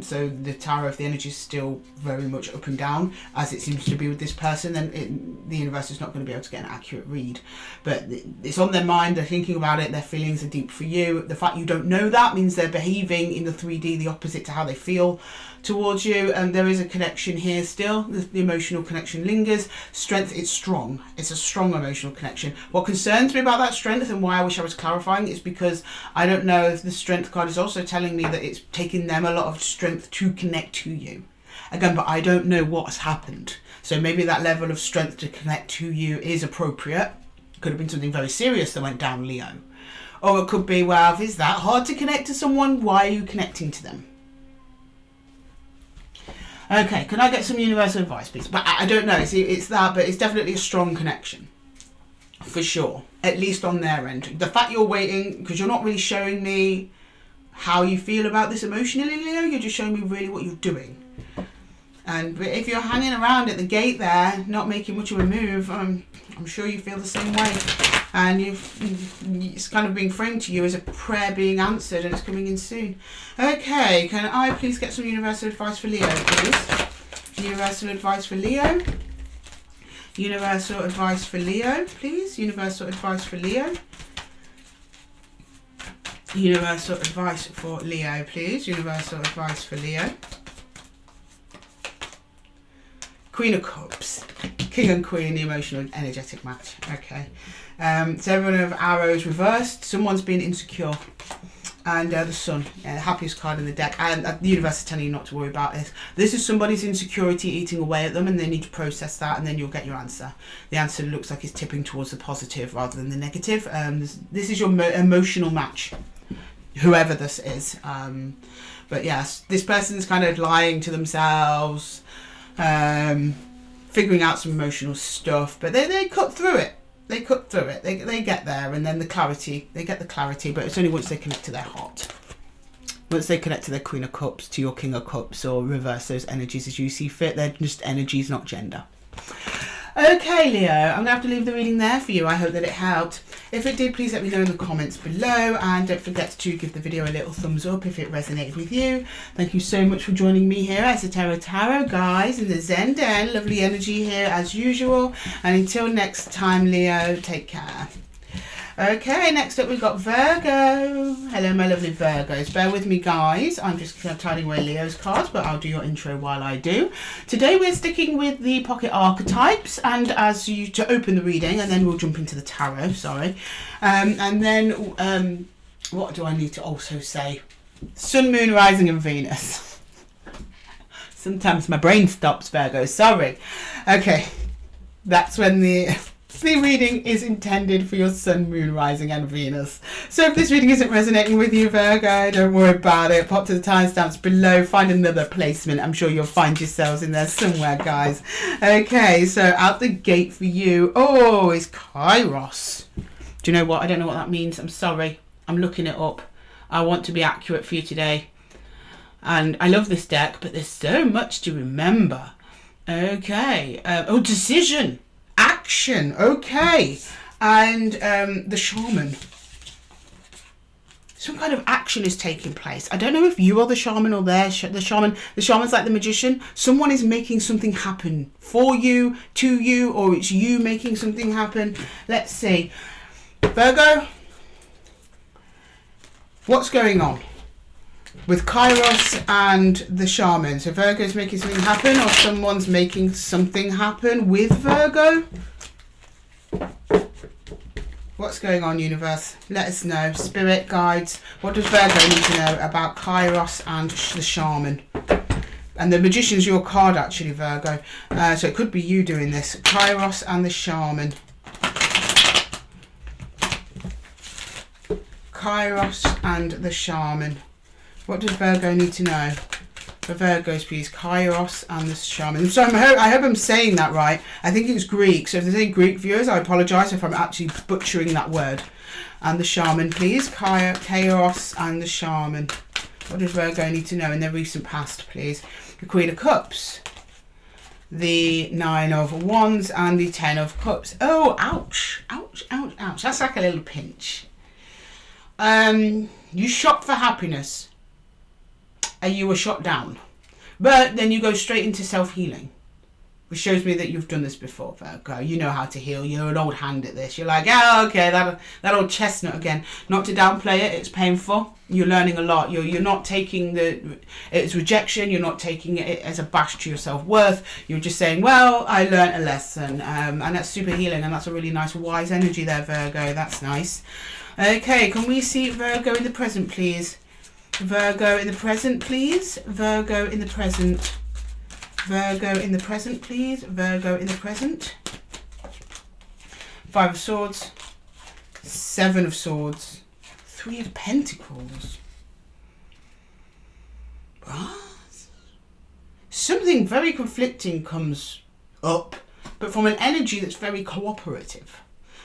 So the Tower of the Energy is still very much up and down, as it seems to be with this person. Then the universe is not going to be able to get an accurate read. But it's on their mind, they're thinking about it, their feelings are deep for you. The fact you don't know that means they're behaving in the 3D the opposite to how they feel towards you, and there is a connection here still. The emotional connection lingers. Strength, it's strong. It's a strong emotional connection. What concerns me about that Strength, and why I wish I was clarifying, is because I don't know if the Strength card is also telling me that it's taking them a lot of strength to connect to you. Again, but I don't know what's happened. So maybe that level of strength to connect to you is appropriate. Could have been something very serious that went down, Leo. Or it could be, well, if it's that hard to connect to someone, why are you connecting to them? Okay, can I get some universal advice, please? But I don't know, it's that, but it's definitely a strong connection. For sure. At least on their end. The fact you're waiting, because you're not really showing me how you feel about this emotionally, Leo. You're just showing me really what you're doing. And if you're hanging around at the gate there, not making much of a move, I'm sure you feel the same way. And it's kind of being framed to you as a prayer being answered, and it's coming in soon. Okay, can I please get some universal advice for Leo, please? Universal advice for Leo. Universal advice for Leo, please. Universal advice for Leo. Universal advice for Leo, please. Universal advice for Leo. Queen of Cups. King and Queen, the emotional energetic match. Okay. 7 of Arrows reversed. Someone's been insecure. And the Sun, the happiest card in the deck. And the universe is telling you not to worry about this. This is somebody's insecurity eating away at them, and they need to process that, and then you'll get your answer. The answer looks like it's tipping towards the positive rather than the negative. This is your emotional match, whoever this is. But yes, this person's kind of lying to themselves, figuring out some emotional stuff, but they cut through it. They cut through it. They get there, and then the clarity. They get the clarity, but it's only once they connect to their heart. Once they connect to their Queen of Cups, to your King of Cups, or reverse those energies as you see fit. They're just energies, not gender. Okay, Leo, I'm going to have to leave the reading there for you. I hope that it helped. If it did, please let me know in the comments below, and don't forget to give the video a little thumbs up if it resonated with you. Thank you so much for joining me here at Esotera Tarot, guys, in the Zen Den. Lovely energy here as usual, and until next time, Leo, take care. Okay, next up we've got Virgo. Hello, my lovely Virgos. Bear with me, guys. I'm just tidying away Leo's cards, but I'll do your intro while I do. Today we're sticking with the pocket archetypes, and as you to open the reading, and then we'll jump into the tarot. Sorry, and then what do I need to also say? Sun, Moon, Rising, and Venus. Sometimes my brain stops, Virgo. Sorry. Okay, that's when the reading is intended for your Sun, Moon, Rising and Venus. So if this reading isn't resonating with you, Virgo, don't worry about it. Pop to the timestamps below, find another placement. I'm sure you'll find yourselves in there somewhere, guys. Okay, so out the gate for you. Oh, it's Kairos. Do you know what? I don't know what that means. I'm sorry. I'm looking it up. I want to be accurate for you today. And I love this deck, but there's so much to remember. Okay. Oh, decision. Action, okay, and the shaman. Some kind of action is taking place. I don't know if you are the shaman or they're the shaman. The shaman's like the magician. Someone is making something happen for you, to you, or it's you making something happen. Let's see. Virgo, what's going on with Kairos and the shaman? So Virgo's making something happen, or someone's making something happen with Virgo? What's going on, universe? Let us know. Spirit guides. What does Virgo need to know about Kairos and the shaman? And the magician's your card, actually, Virgo. So it could be you doing this. Kairos and the shaman. Kairos and the shaman. What does Virgo need to know? For Virgos, please. Kairos and the shaman. So I hope I'm saying that right. I think it's Greek. So if there's any Greek viewers, I apologise if I'm actually butchering that word. And the shaman, please. Kairos and the shaman. What does Virgo need to know in their recent past, please? The Queen of Cups. The Nine of Wands and the Ten of Cups. Oh, ouch. Ouch, ouch, ouch. That's like a little pinch. You shop for happiness. And you were shot down, but then you go straight into self-healing, which shows me that you've done this before, Virgo. You know how to heal. You're an old hand at this. You're like, oh, okay, that old chestnut again. Not to downplay it, it's painful. You're learning a lot. You're not taking it's rejection. You're not taking it as a bash to your self-worth. You're just saying, well, I learned a lesson, and that's super healing, and that's a really nice, wise energy there, Virgo. That's nice. Okay, can we see Virgo in the present, please? Virgo in the present, please. Virgo in the present. Virgo in the present, please. Virgo in the present. Five of Swords. Seven of Swords. Three of Pentacles. Something very conflicting comes up, but from an energy that's very cooperative.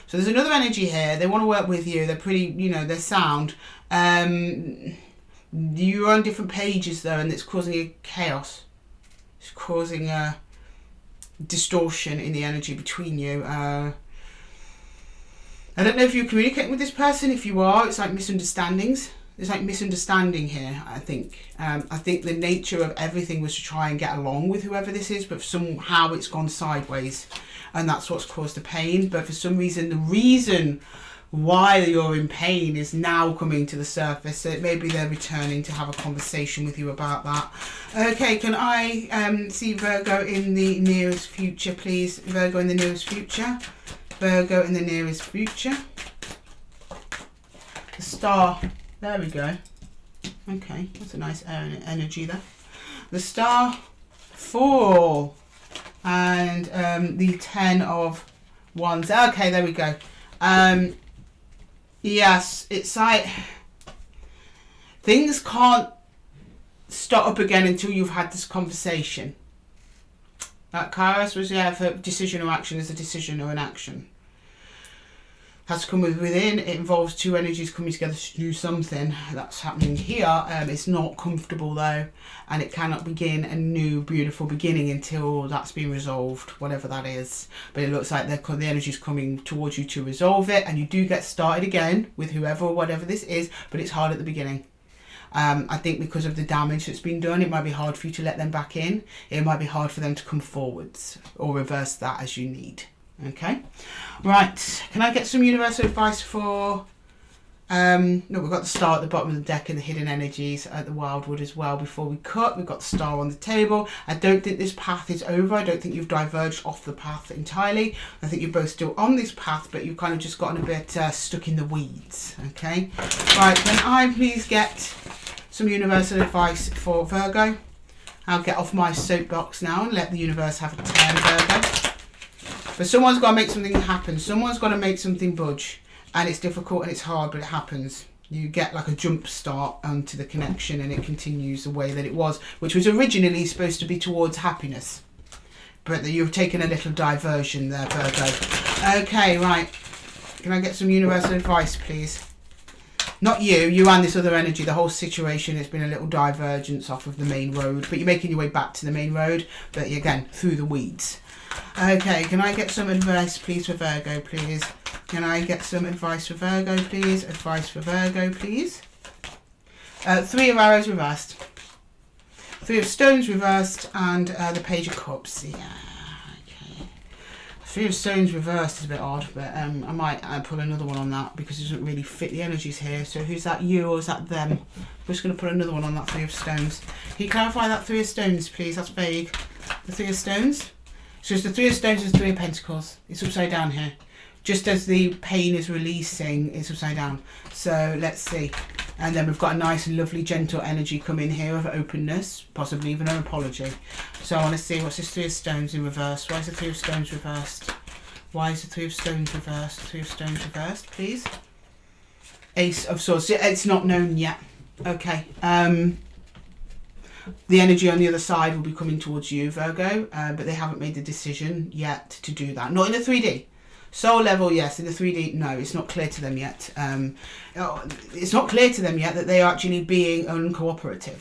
So there's another energy here. They want to work with you. They're pretty, they're sound. You're on different pages though, and it's causing a chaos. It's causing a distortion in the energy between you. I don't know if you're communicating with this person. If you are, it's like misunderstandings. There's like misunderstanding here, I think. I think the nature of everything was to try and get along with whoever this is, but somehow it's gone sideways, and that's what's caused the pain. But for some reason, the reason why you're in pain is now coming to the surface, so maybe they're returning to have a conversation with you about that. Okay, can I see Virgo in the nearest future, please? Virgo in the nearest future. Virgo in the nearest future. The Star. There we go. Okay, that's a nice energy there. The Star. Fall. And the Ten of Wands. Okay, there we go. Yes, it's like things can't start up again until you've had this conversation. That Kairos was, for decision or action, is a decision or an action. Has to come within. It involves two energies coming together to do something. That's happening here. It's not comfortable though, and it cannot begin a new beautiful beginning until that's been resolved, whatever that is. But it looks like the energy's coming towards you to resolve it, and you do get started again with whoever or whatever this is, but it's hard at the beginning. I think because of the damage that's been done, it might be hard for you to let them back in. It might be hard for them to come forwards, or reverse that as you need. Okay, right, can I get some universal advice for no, we've got the star at the bottom of the deck and the hidden energies at the wildwood as well. Before we cut, we've got the star on the table. I don't think this path is over. I don't think you've diverged off the path entirely. I think you're both still on this path, but you've kind of just gotten a bit stuck in the weeds. Okay, right, can I please get some universal advice for Virgo? I'll get off my soapbox now and let the universe have a turn, Virgo. But someone's got to make something happen. Someone's got to make something budge. And it's difficult and it's hard, but it happens. You get like a jump start onto the connection and it continues the way that it was, which was originally supposed to be towards happiness. But you've taken a little diversion there, Virgo. Okay, right. Can I get some universal advice, please? Not you and this other energy. The whole situation has been a little divergence off of the main road, but you're making your way back to the main road, but again, through the weeds. Okay, can I get some advice, please, for Virgo, please? Can I get some advice for Virgo, please? Advice for Virgo, please. 3 of arrows reversed. 3 of stones reversed, and the page of cups. Yeah, okay. 3 of stones reversed is a bit odd, but I might pull another one on that because it doesn't really fit the energies here. So who's that, you or is that them? I'm just going to put another one on that 3 of stones. Can you clarify that 3 of stones, please? That's vague. The 3 of stones? So it's the 3 of stones and 3 of pentacles. It's upside down here. Just as the pain is releasing, it's upside down. So let's see. And then we've got a nice, lovely, gentle energy come in here of openness, possibly even an apology. So I want to see, what's this 3 of stones in reverse? Why is the 3 of stones reversed? Why is the 3 of stones reversed? 3 of stones reversed, please. Ace of swords. It's not known yet. Okay. The energy on the other side will be coming towards you, Virgo, but they haven't made the decision yet to do that. Not in the 3D. Soul level, yes. In the 3D, no, it's not clear to them yet. It's not clear to them yet that they are actually being uncooperative.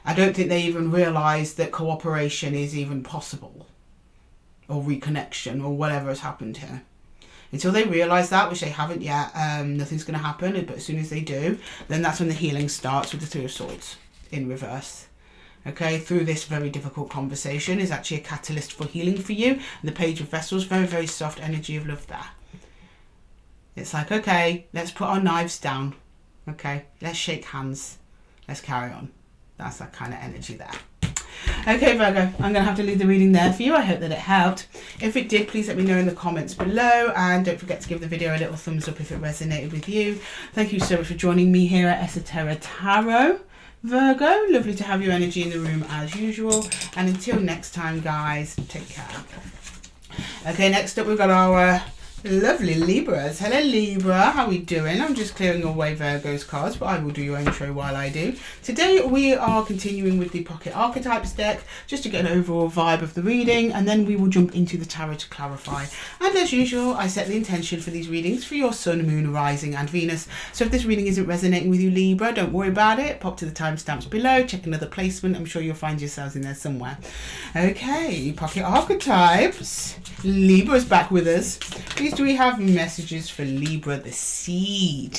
I don't think they even realise that cooperation is even possible. Or reconnection, or whatever has happened here. Until they realise that, which they haven't yet, nothing's going to happen. But as soon as they do, then that's when the healing starts with the 3 of swords in reverse. Okay, through this very difficult conversation is actually a catalyst for healing for you. And the page of vessels, very, very soft energy of love there. It's like, okay, let's put our knives down. Okay, let's shake hands. Let's carry on. That's that kind of energy there. Okay, Virgo, I'm going to have to leave the reading there for you. I hope that it helped. If it did, please let me know in the comments below. And don't forget to give the video a little thumbs up if it resonated with you. Thank you so much for joining me here at Esotera Tarot. Virgo, lovely to have your energy in the room as usual. And until next time, guys, take care. Okay, next up we've got our lovely Libras. Hello, Libra. How are we doing? I'm just clearing away Virgo's cards, but I will do your intro while I do. Today we are continuing with the Pocket Archetypes deck, just to get an overall vibe of the reading, and then we will jump into the tarot to clarify. And as usual, I set the intention for these readings for your Sun, Moon, Rising and Venus. So if this reading isn't resonating with you, Libra, don't worry about it. Pop to the timestamps below, check another placement. I'm sure you'll find yourselves in there somewhere. Okay, Pocket Archetypes. Libra's back with us. Please, do we have messages for Libra, the seed?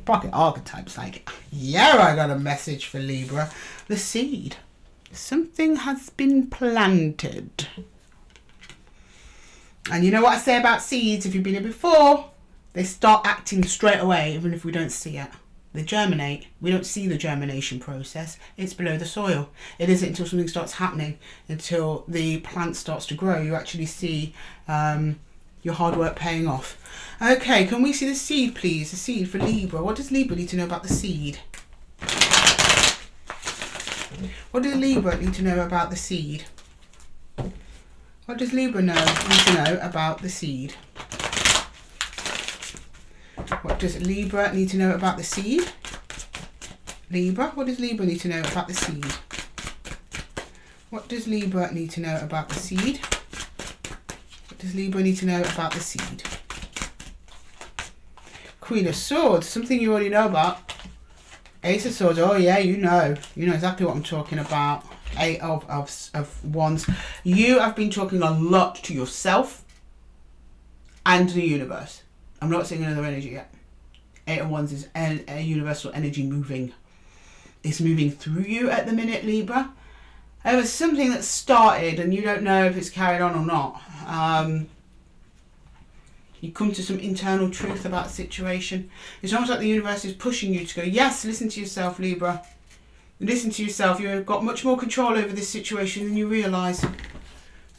Pocket Archetypes like, yeah, I got a message for Libra, the seed. Something has been planted. And you know what I say about seeds, if you've been here before, they start acting straight away, even if we don't see it. They germinate. We don't see the germination process. It's below the soil. It isn't until something starts happening, until the plant starts to grow, you actually see your hard work paying off. Okay, can we see the seed, please? The seed for Libra. What does Libra need to know about the seed? What does Libra need to know about the seed? What does Libra need to know about the seed? What does Libra need to know about the seed? Libra, what does Libra need to know about the seed? What does Libra need to know about the seed? What does Libra need to know about the seed? Queen of Swords, something you already know about. Ace of Swords, oh yeah, you know exactly what I'm talking about. 8 of Wands. You have been talking a lot to yourself and the universe. I'm not seeing another energy yet. 8 of Wands is a universal energy moving. It's moving through you at the minute, Libra. There was something that started and you don't know if it's carried on or not. You come to some internal truth about the situation. It's almost like the universe is pushing you to go, yes, listen to yourself, Libra. Listen to yourself. You've got much more control over this situation than you realise.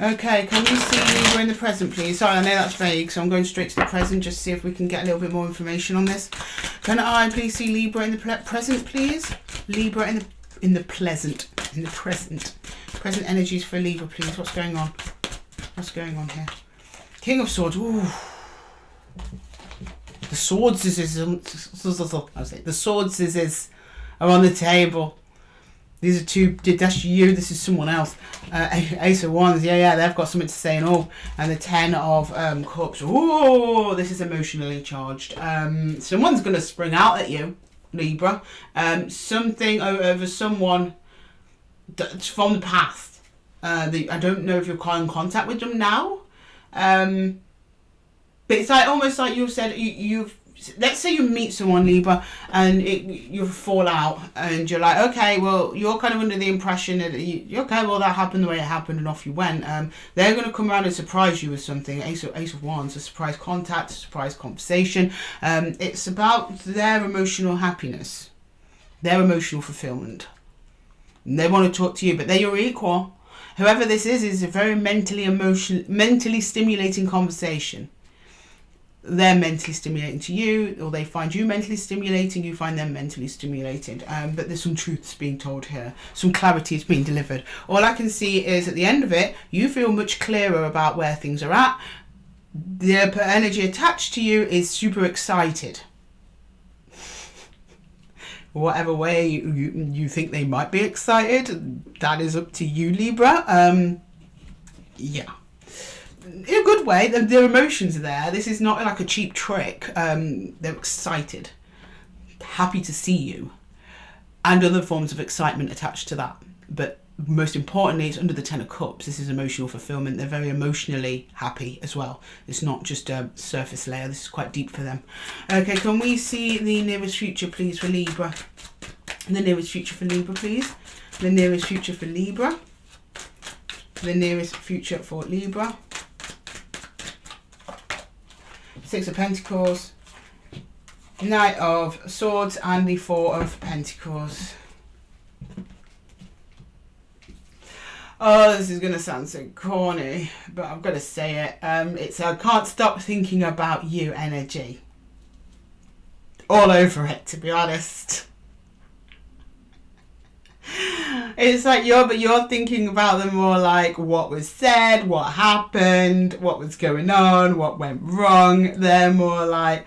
Okay, can you see Libra in the present, please? Sorry, I know that's vague, so I'm going straight to the present just to see if we can get a little bit more information on this. Can I please see Libra in the present, please? Libra in the present. Present energies for Libra, please. What's going on? What's going on here? King of Swords. Ooh. The swords the swords are on the table. These are two. That's you. This is someone else. Ace of Wands. Yeah. They've got something to say and all. And the Ten of Cups. Ooh, this is emotionally charged. Someone's gonna spring out at you, Libra. Something over someone that's from the past. I don't know if you're in contact with them now. But it's like almost like you said. You've. Let's say you meet someone, Libra, and you fall out, and you're like, okay, well, you're kind of under the impression that okay, well, that happened the way it happened, and off you went. They're going to come around and surprise you with something. Ace of Wands, a surprise contact, a surprise conversation. It's about their emotional happiness, their emotional fulfillment. And they want to talk to you, but they're your equal. Whoever this is a very mentally stimulating conversation. They're mentally stimulating to you, or they find you mentally stimulating, you find them mentally stimulated. But there's some truths being told here. Some clarity is being delivered. All I can see is at the end of it, you feel much clearer about where things are at. The energy attached to you is super excited. Whatever way you think they might be excited, that is up to you, Libra. Yeah. In a good way, their emotions are there. This is not like a cheap trick. They're excited, happy to see you, and other forms of excitement attached to that. But most importantly, it's under the Ten of Cups. This is emotional fulfillment. They're very emotionally happy as well. It's not just a surface layer. This is quite deep for them. Okay, can we see the nearest future, please, for Libra? The nearest future for Libra, please. The nearest future for Libra. The nearest future for Libra. Six of Pentacles, Knight of Swords, and the Four of Pentacles. Oh, this is going to sound so corny, but I've got to say it. It's I can't stop thinking about you energy. All over it, to be honest. It's like you're thinking about them more like what was said, what happened, what was going on, what went wrong. They're more like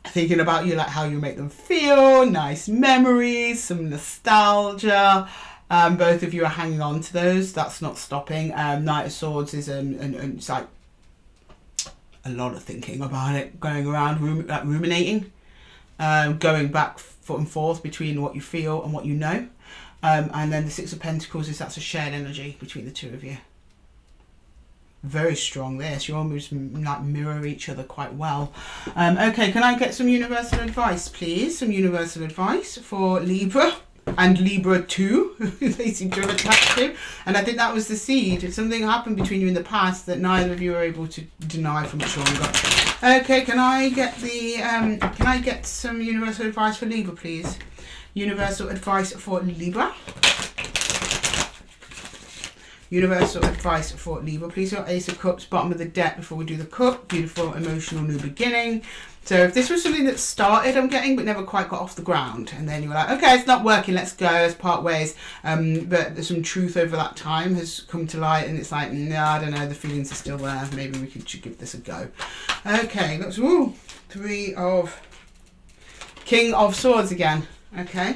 thinking about you, like how you make them feel, nice memories, some nostalgia. Both of you are hanging on to those. That's not stopping. Knight of Swords is it's like a lot of thinking about it, going around, ruminating, going back and forth between what you feel and what you know. And then the Six of Pentacles that's a shared energy between the two of you. Very strong this. You almost like mirror each other quite well. Okay, can I get some universal advice, please? Some universal advice for Libra and Libra too. They seem to have attached to. And I think that was the seed. Something happened between you in the past that neither of you were able to deny for much longer. Okay, can I get some universal advice for Libra, please? Universal advice for Libra. Universal advice for Libra. Please got Ace of Cups, bottom of the deck before we do the cup. Beautiful, emotional new beginning. So if this was something that started, I'm getting, but never quite got off the ground, and then you were like, okay, it's not working, let's go, let's part ways. But there's some truth over that time has come to light, and it's like, no, I don't know, the feelings are still there. Maybe we should give this a go. Okay, let's, King of Swords again. Okay.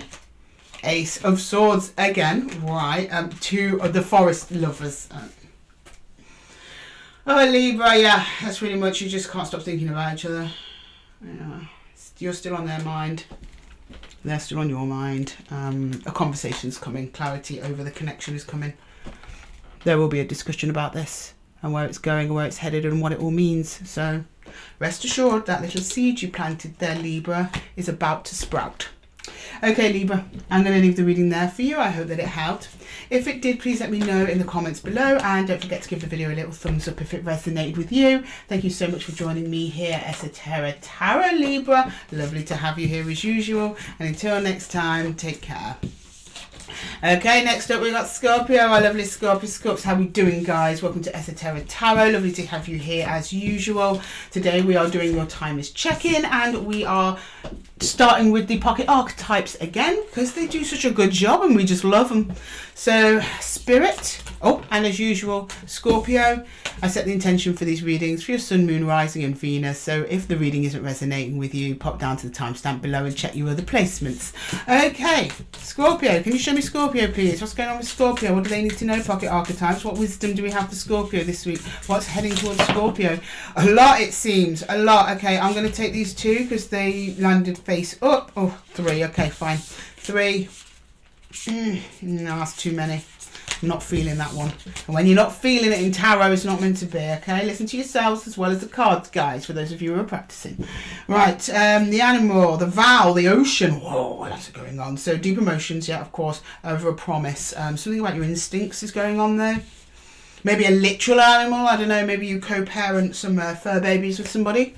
Ace of Swords again. Right. Two of the Forest Lovers. Oh, Libra, yeah. That's really much. You just can't stop thinking about each other. Yeah. You're still on their mind. They're still on your mind. A conversation's coming. Clarity over the connection is coming. There will be a discussion about this and where it's going and where it's headed and what it all means. So rest assured that little seed you planted there, Libra, is about to sprout. Okay, Libra, I'm going to leave the reading there for you. I hope that it helped. If it did, please let me know in the comments below, and don't forget to give the video a little thumbs up if it resonated with you. Thank you so much for joining me here at Esotera Tarot, Libra. Lovely to have you here as usual, and until next time, take care. Okay, next up we got Scorpio, our lovely Scorpio. Scorps, how we doing, guys? Welcome to Esotera Tarot. Lovely to have you here as usual. Today we are doing your time is check-in, and we are starting with the pocket archetypes again because they do such a good job and we just love them. So Spirit, and as usual, Scorpio, I set the intention for these readings for your Sun, Moon, Rising and Venus. So if the reading isn't resonating with you, pop down to the timestamp below and check your other placements. Okay, Scorpio, can you show me Scorpio, please? What's going on with Scorpio? What do they need to know, pocket archetypes? What wisdom do we have for Scorpio this week? What's heading towards Scorpio? A lot, it seems. A lot. Okay, I'm going to take these two because they landed face up. Oh, three. Okay, fine. Three. No, that's too many. I'm not feeling that one. And when you're not feeling it in tarot, it's not meant to be, okay? Listen to yourselves as well as the cards, guys, for those of you who are practicing. Right, the animal, the vow, the ocean. Whoa, lots of going on. So deep emotions, yeah, of course, over a promise. Something about your instincts is going on there. Maybe a literal animal. I don't know, maybe you co-parent some fur babies with somebody.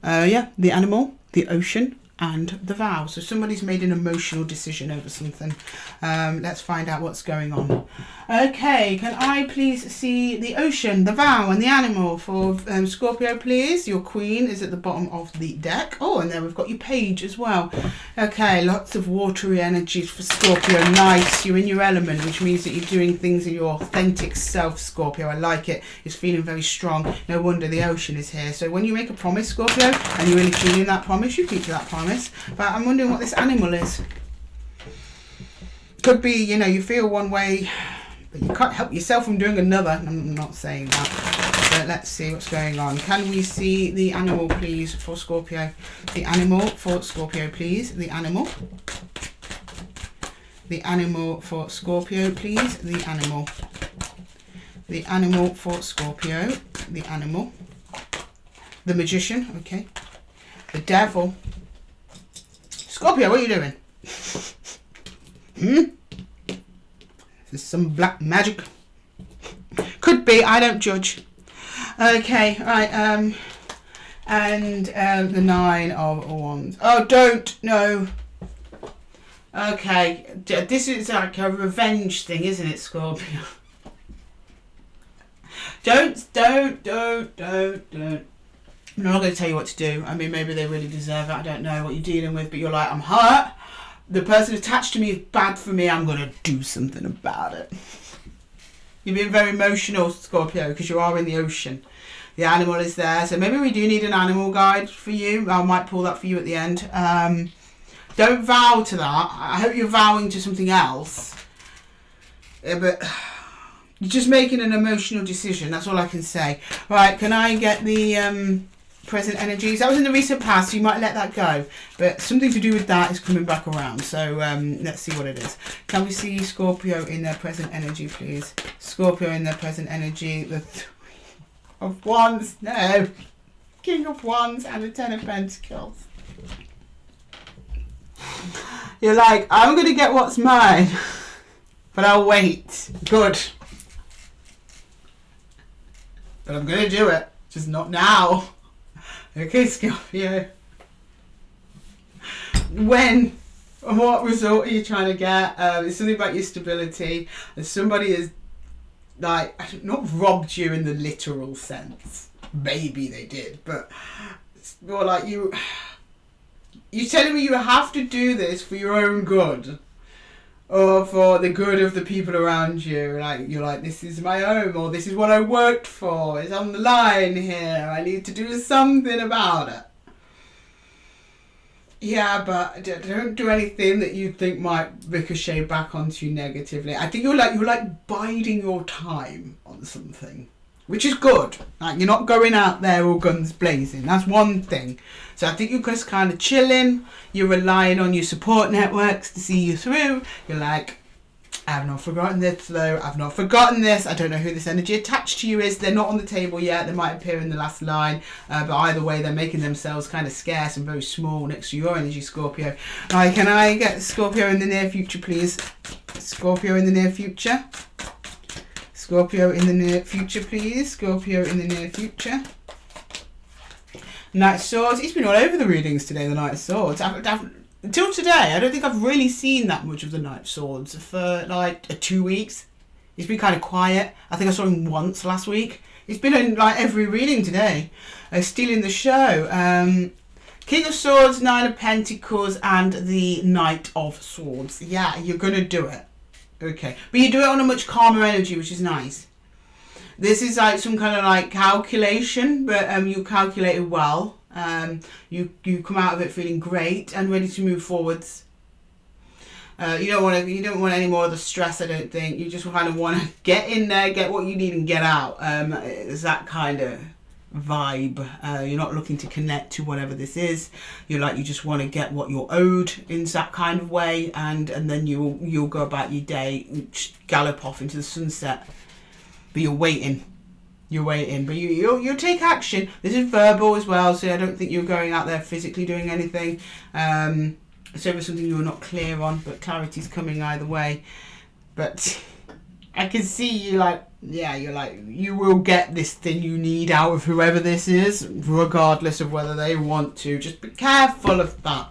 Yeah, the animal, the ocean, and the vow. So somebody's made an emotional decision over something. Let's find out what's going on. Okay, can I please see the ocean, the vow and the animal for Scorpio, please? Your queen is at the bottom of the deck. Oh, and there we've got your page as well. Okay, lots of watery energies for Scorpio. Nice, you're in your element, which means that you're doing things in your authentic self, Scorpio. I like it. It's feeling very strong. No wonder the ocean is here. So when you make a promise, Scorpio, and you're really feeling that promise, you keep to that promise. But I'm wondering what this animal is. Could be, you know, you feel one way, but you can't help yourself from doing another. I'm not saying that. But let's see what's going on. Can we see the animal, please, for Scorpio? The animal for Scorpio, please. The animal. The animal for Scorpio, please. The animal. The animal for Scorpio. The animal. The magician, okay. The devil. Scorpio, what are you doing? Is this some black magic? Could be, I don't judge. Okay, right, and the Nine of Wands. Oh, don't, no. Okay, this is like a revenge thing, isn't it, Scorpio? Don't. I'm not going to tell you what to do. I mean, maybe they really deserve it. I don't know what you're dealing with, but you're like, I'm hurt. The person attached to me is bad for me. I'm going to do something about it. You're being very emotional, Scorpio, because you are in the ocean. The animal is there. So maybe we do need an animal guide for you. I might pull that for you at the end. Don't vow to that. I hope you're vowing to something else. But you're just making an emotional decision. That's all I can say. Right, can I get the present energies? That was in the recent past, so you might let that go. But something to do with that is coming back around. So let's see what it is. Can we see Scorpio in their present energy, please? Scorpio in their present energy. The Three of Wands. No. King of Wands and the Ten of Pentacles. You're like, I'm going to get what's mine. But I'll wait. Good. But I'm going to do it. Just not now. Okay, Scorpio. When and what result are you trying to get? It's something about your stability. And somebody has, like, not robbed you in the literal sense. Maybe they did. But it's more like you're telling me you have to do this for your own good. Or for the good of the people around you. Like, you're like, this is my home, or this is what I worked for. It's on the line here. I need to do something about it. Yeah, but don't do anything that you think might ricochet back onto you negatively. I think you're like biding your time on something, which is good. Like, you're not going out there all guns blazing. That's one thing. So I think you're just kind of chilling. You're relying on your support networks to see you through. You're like, I've not forgotten this though. I've not forgotten this. I don't know who this energy attached to you is. They're not on the table yet. They might appear in the last line. But either way, they're making themselves kind of scarce and very small next to your energy, Scorpio. Right, can I get Scorpio in the near future, please? Scorpio in the near future. Scorpio in the near future, please. Scorpio in the near future. Knight of Swords. He's been all over the readings today, the Knight of Swords. Until today, I don't think I've really seen that much of the Knight of Swords for like 2 weeks. He's been kind of quiet. I think I saw him once last week. He's been in like every reading today, stealing the show. King of Swords, Nine of Pentacles, and the Knight of Swords. Yeah, you're going to do it. Okay. But you do it on a much calmer energy, which is nice. This is like some kind of like calculation, but you calculate it well. You come out of it feeling great and ready to move forwards. You don't want any more of the stress, I don't think. You just kind of want to get in there, get what you need and get out. It's that kind of vibe. You're not looking to connect to whatever this is. You just want to get what you're owed in that kind of way, and then you'll go about your day, gallop off into the sunset. But you're waiting. You're waiting, but you'll take action. This is verbal as well, so I don't think you're going out there physically doing anything. So it was something you were not clear on, but clarity's coming either way. But I can see you you will get this thing you need out of whoever this is, regardless of whether they want to. Just be careful of that,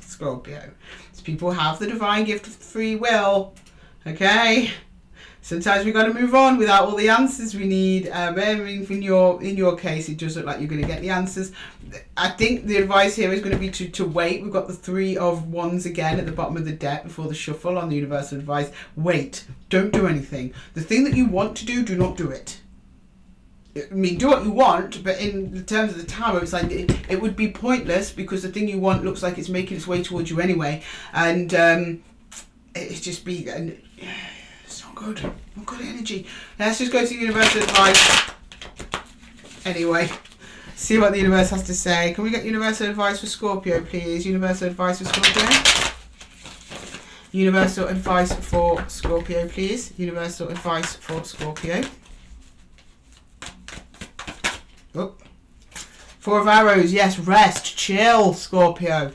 Scorpio. Because people have the divine gift of free will, okay? Sometimes we've got to move on without all the answers we need. I mean, in your case, it does look like you're going to get the answers. I think the advice here is going to be to wait. We've got the Three of Wands again at the bottom of the deck before the shuffle on the universal advice. Wait. Don't do anything. The thing that you want to do not do it. I mean, do what you want, but in terms of the tarot, it's like it would be pointless because the thing you want looks like it's making its way towards you anyway. And it's just be... Good. Not good energy. Let's just go to the universal advice. Anyway, see what the universe has to say. Can we get universal advice for Scorpio, please? Universal advice for Scorpio. Universal advice for Scorpio, please. Universal advice for Scorpio. Oh. Four of Arrows. Yes, rest. Chill, Scorpio.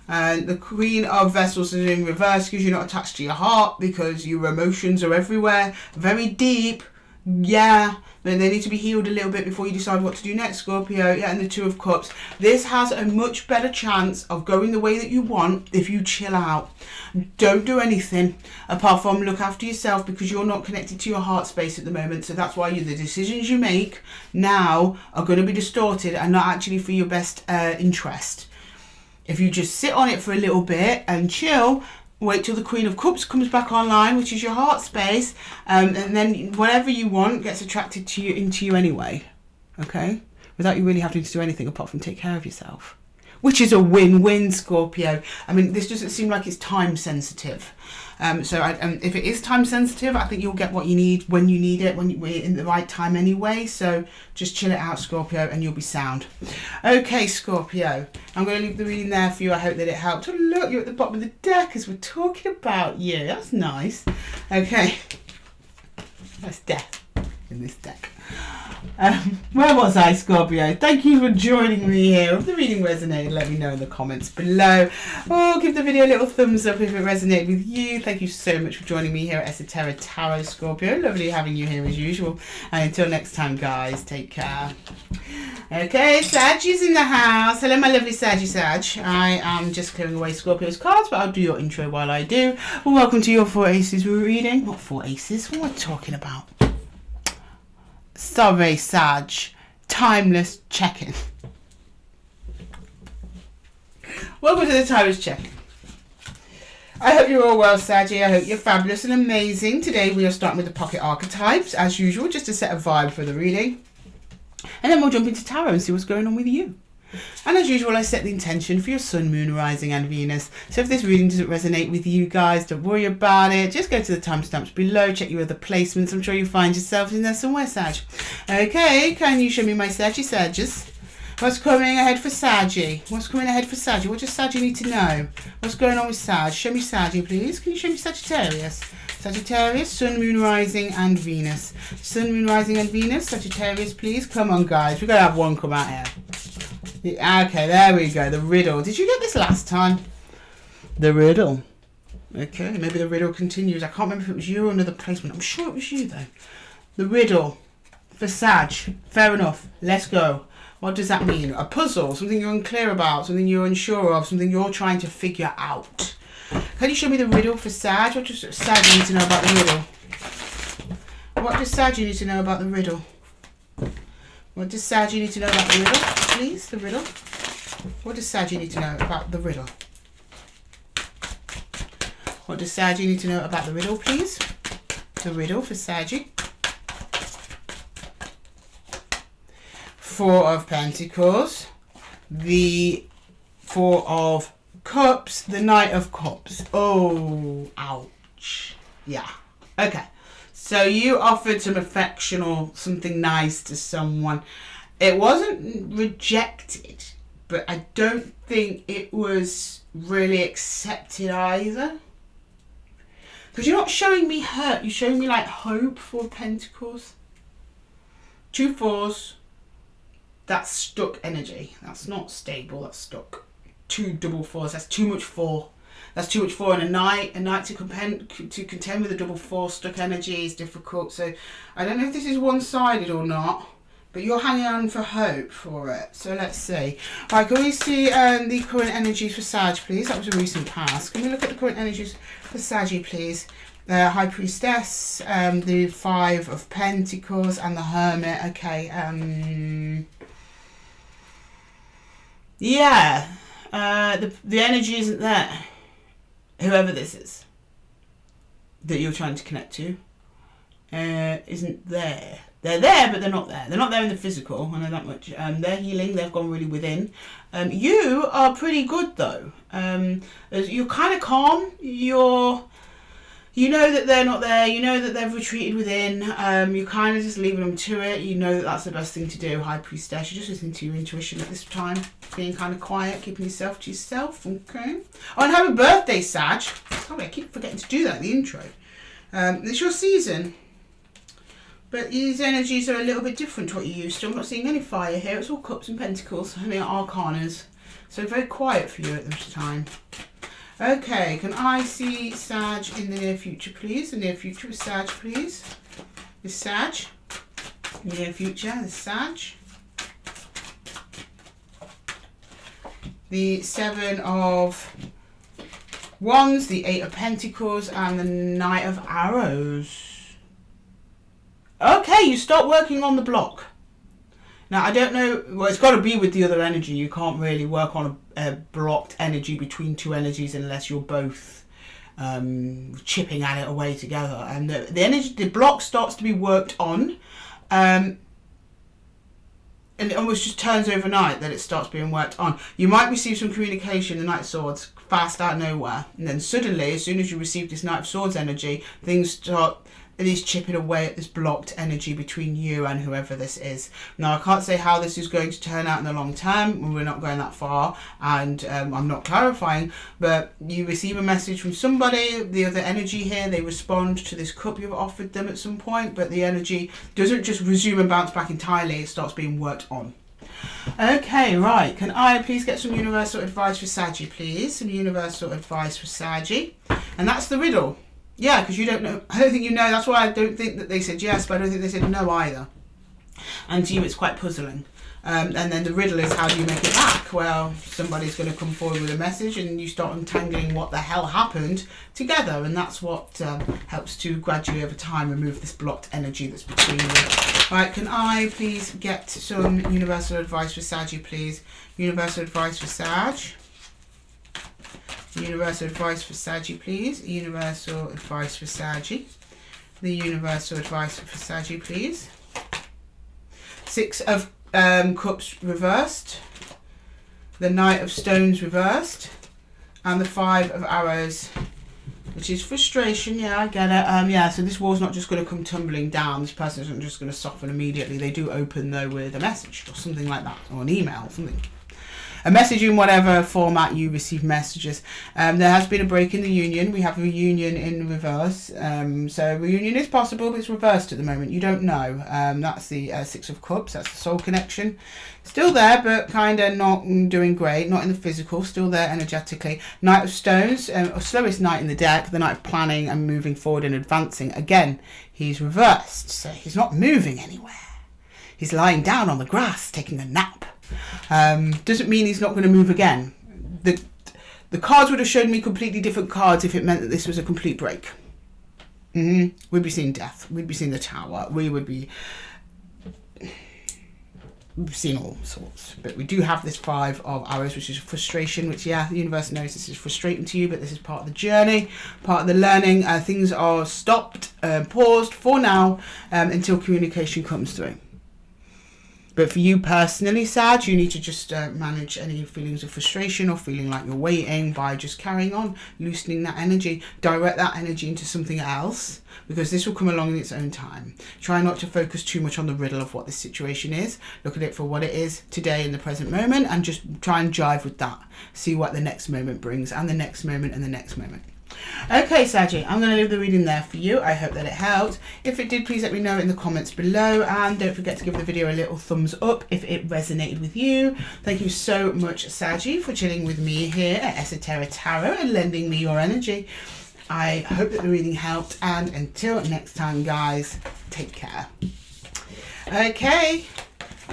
And the Queen of Vessels is in reverse because you're not attached to your heart, because your emotions are everywhere, very deep. Yeah, then they need to be healed a little bit before you decide what to do next, Scorpio. Yeah, and the Two of Cups. This has a much better chance of going the way that you want if you chill out. Don't do anything apart from look after yourself, because you're not connected to your heart space at the moment. So that's why the decisions you make now are going to be distorted and not actually for your best interest. If you just sit on it for a little bit and chill, wait till the Queen of Cups comes back online, which is your heart space, and then whatever you want gets attracted to you into you anyway, okay? Without you really having to do anything apart from take care of yourself, which is a win-win, Scorpio. I mean, this doesn't seem like it's time sensitive. If it is time sensitive, I think you'll get what you need when you need it, when you're in the right time anyway. So just chill it out, Scorpio, and you'll be sound. Okay, Scorpio, I'm going to leave the reading there for you. I hope that it helped. Oh, look, you're at the bottom of the deck as we're talking about you. That's nice. Okay. That's death in this deck. Where was I, Scorpio? Thank you for joining me here. If the reading resonated, let me know in the comments below. Or give the video a little thumbs up if it resonated with you. Thank you so much for joining me here at Esotera Tarot, Scorpio. Lovely having you here as usual. And until next time, guys, take care. Okay, Sag is in the house. Hello, my lovely Saggy Sag. I am just clearing away Scorpio's cards, but I'll do your intro while I do. Well, welcome to your Four Aces reading. Not Four Aces. What am I talking about? Sorry, Sag. Timeless check-in. Welcome to the Timeless check-in. I hope you're all well, Saggy. I hope you're fabulous and amazing. Today we are starting with the pocket archetypes, as usual, just to set a vibe for the reading. And then we'll jump into tarot and see what's going on with you. And as usual, I set the intention for your Sun, Moon, Rising and Venus. So if this reading doesn't resonate with you guys, don't worry about it. Just go to the timestamps below, check your other placements. I'm sure you'll find yourself in there somewhere, Sag. Okay, can you show me my Saggy Sages? What's coming ahead for Saggy? What's coming ahead for Saggy? What does Saggy need to know? What's going on with Sag? Show me Saggy, please. Can you show me Sagittarius? Sagittarius, Sun, Moon, Rising, and Venus. Sun, Moon, Rising, and Venus. Sagittarius, please. Come on, guys. We're going to have one come out here. Okay, there we go. The riddle. Did you get this last time? The riddle. Okay, maybe the riddle continues. I can't remember if it was you or another placement. I'm sure it was you, though. The riddle for Sag. Fair enough. Let's go. What does that mean? A puzzle, something you're unclear about, something you're unsure of, something you're trying to figure out. Can you show me the riddle for Sag? What does Sag need to know about the riddle? What does Sag need to know about the riddle? What does Sag need to know about the riddle? Please, the riddle. What does Sag need to know about the riddle? What does Sag need to know about the riddle, please? The riddle for Sag. Four of Pentacles, the Four of Cups, the Knight of Cups. Oh, ouch. Yeah. Okay. So you offered some affection or something nice to someone. It wasn't rejected, but I don't think it was really accepted either. Because you're not showing me hurt. You're showing me like hope for Pentacles. 2 fours. That's stuck energy. That's not stable. That's stuck. 2 double fours. That's too much 4. That's too much 4 in a night. A night to contend with a double 4 stuck energy is difficult. So I don't know if this is one-sided or not, but you're hanging on for hope for it. So let's see. Right, can we see the current energies for Sag, please? That was a recent past. Can we look at the current energies for Sag, please? High Priestess, the 5 of Pentacles, and the Hermit. Okay. Yeah, the energy isn't there. Whoever this is that you're trying to connect to isn't there. They're there, but they're not there. They're not there in the physical, I know that much. They're healing, they've gone really within. You are pretty good, though. You're kind of calm. You know that they're not there. You know that they've retreated within. You're kind of just leaving them to it. You know that that's the best thing to do, High Priestess. You're just listening to your intuition at this time. Being kind of quiet, keeping yourself to yourself. Okay. Oh, and happy birthday, Sag. Sorry, I keep forgetting to do that in the intro. It's your season. But these energies are a little bit different to what you used to. I'm not seeing any fire here. It's all cups and pentacles. And they are arcanas. So very quiet for you at this time. Okay, can I see Sag in the near future, please? The near future with Sag, please. The Sag. Near future, the Sag. The 7 of Wands, the 8 of Pentacles, and the Knight of Arrows. Okay, you start working on the block. Now, I don't know, well, it's got to be with the other energy. You can't really work on a blocked energy between 2 energies unless you're both chipping at it away together. And the block starts to be worked on. And it almost just turns overnight that it starts being worked on. You might receive some communication, the Knight of Swords, fast out of nowhere. And then suddenly, as soon as you receive this Knight of Swords energy, things start at least chipping away at this blocked energy between you and whoever this is. Now, I can't say how this is going to turn out in the long term. We're not going that far, and I'm not clarifying, but you receive a message from somebody, the other energy here, they respond to this cup you've offered them at some point, but the energy doesn't just resume and bounce back entirely, it starts being worked on. Okay, right. Can I please get some universal advice for Saggy, please? Some universal advice for Saggy. And that's the riddle. Yeah, because you don't know. I don't think you know. That's why I don't think that they said yes, but I don't think they said no either. And to you, it's quite puzzling. And then the riddle is, how do you make it back? Well, somebody's going to come forward with a message and you start untangling what the hell happened together. And that's what helps to gradually over time remove this blocked energy that's between you. Right, can I please get some universal advice for Saggy, please? Universal advice for Sag. Universal advice for Saggy, please. Universal advice for Saggy. The universal advice for Saggy, please. 6 of Cups reversed. The Knight of Stones reversed. And the 5 of Arrows which is frustration. Yeah, I get it. Yeah, so this wall's not just going to come tumbling down. This person isn't just going to soften immediately. They do open, though, with a message or something like that, or an email, something. A message in whatever format you receive messages. There has been a break in the union. We have a reunion in reverse. So reunion is possible, but it's reversed at the moment. You don't know. That's the Six of Cups. That's the soul connection. Still there, but kind of not doing great. Not in the physical. Still there energetically. Knight of Stones. Slowest knight in the deck. The Knight of Planning and moving forward and advancing. Again, he's reversed. So he's not moving anywhere. He's lying down on the grass, taking a nap. Doesn't mean he's not going to move again. The cards would have shown me completely different cards if it meant that this was a complete break. We'd be seeing death. We'd be seeing the Tower. We'd be seeing all sorts. But we do have this Five of Arrows, which is frustration, which, yeah, the universe knows this is frustrating to you, but this is part of the journey, part of the learning. Things are stopped, paused for now, until communication comes through. But for you personally, Sag, you need to just manage any feelings of frustration or feeling like you're waiting by just carrying on, loosening that energy, direct that energy into something else, because this will come along in its own time. Try not to focus too much on the riddle of what this situation is. Look at it for what it is today in the present moment and just try and jive with that. See what the next moment brings and the next moment and the next moment. Okay, Saggy, I'm going to leave the reading there for you. I hope that it helped. If it did, please let me know in the comments below, and don't forget to give the video a little thumbs up if it resonated with you. Thank you so much, Saggy, for chilling with me here at Esotera Tarot and lending me your energy. I hope that the reading helped, and until next time, guys, take care. Okay.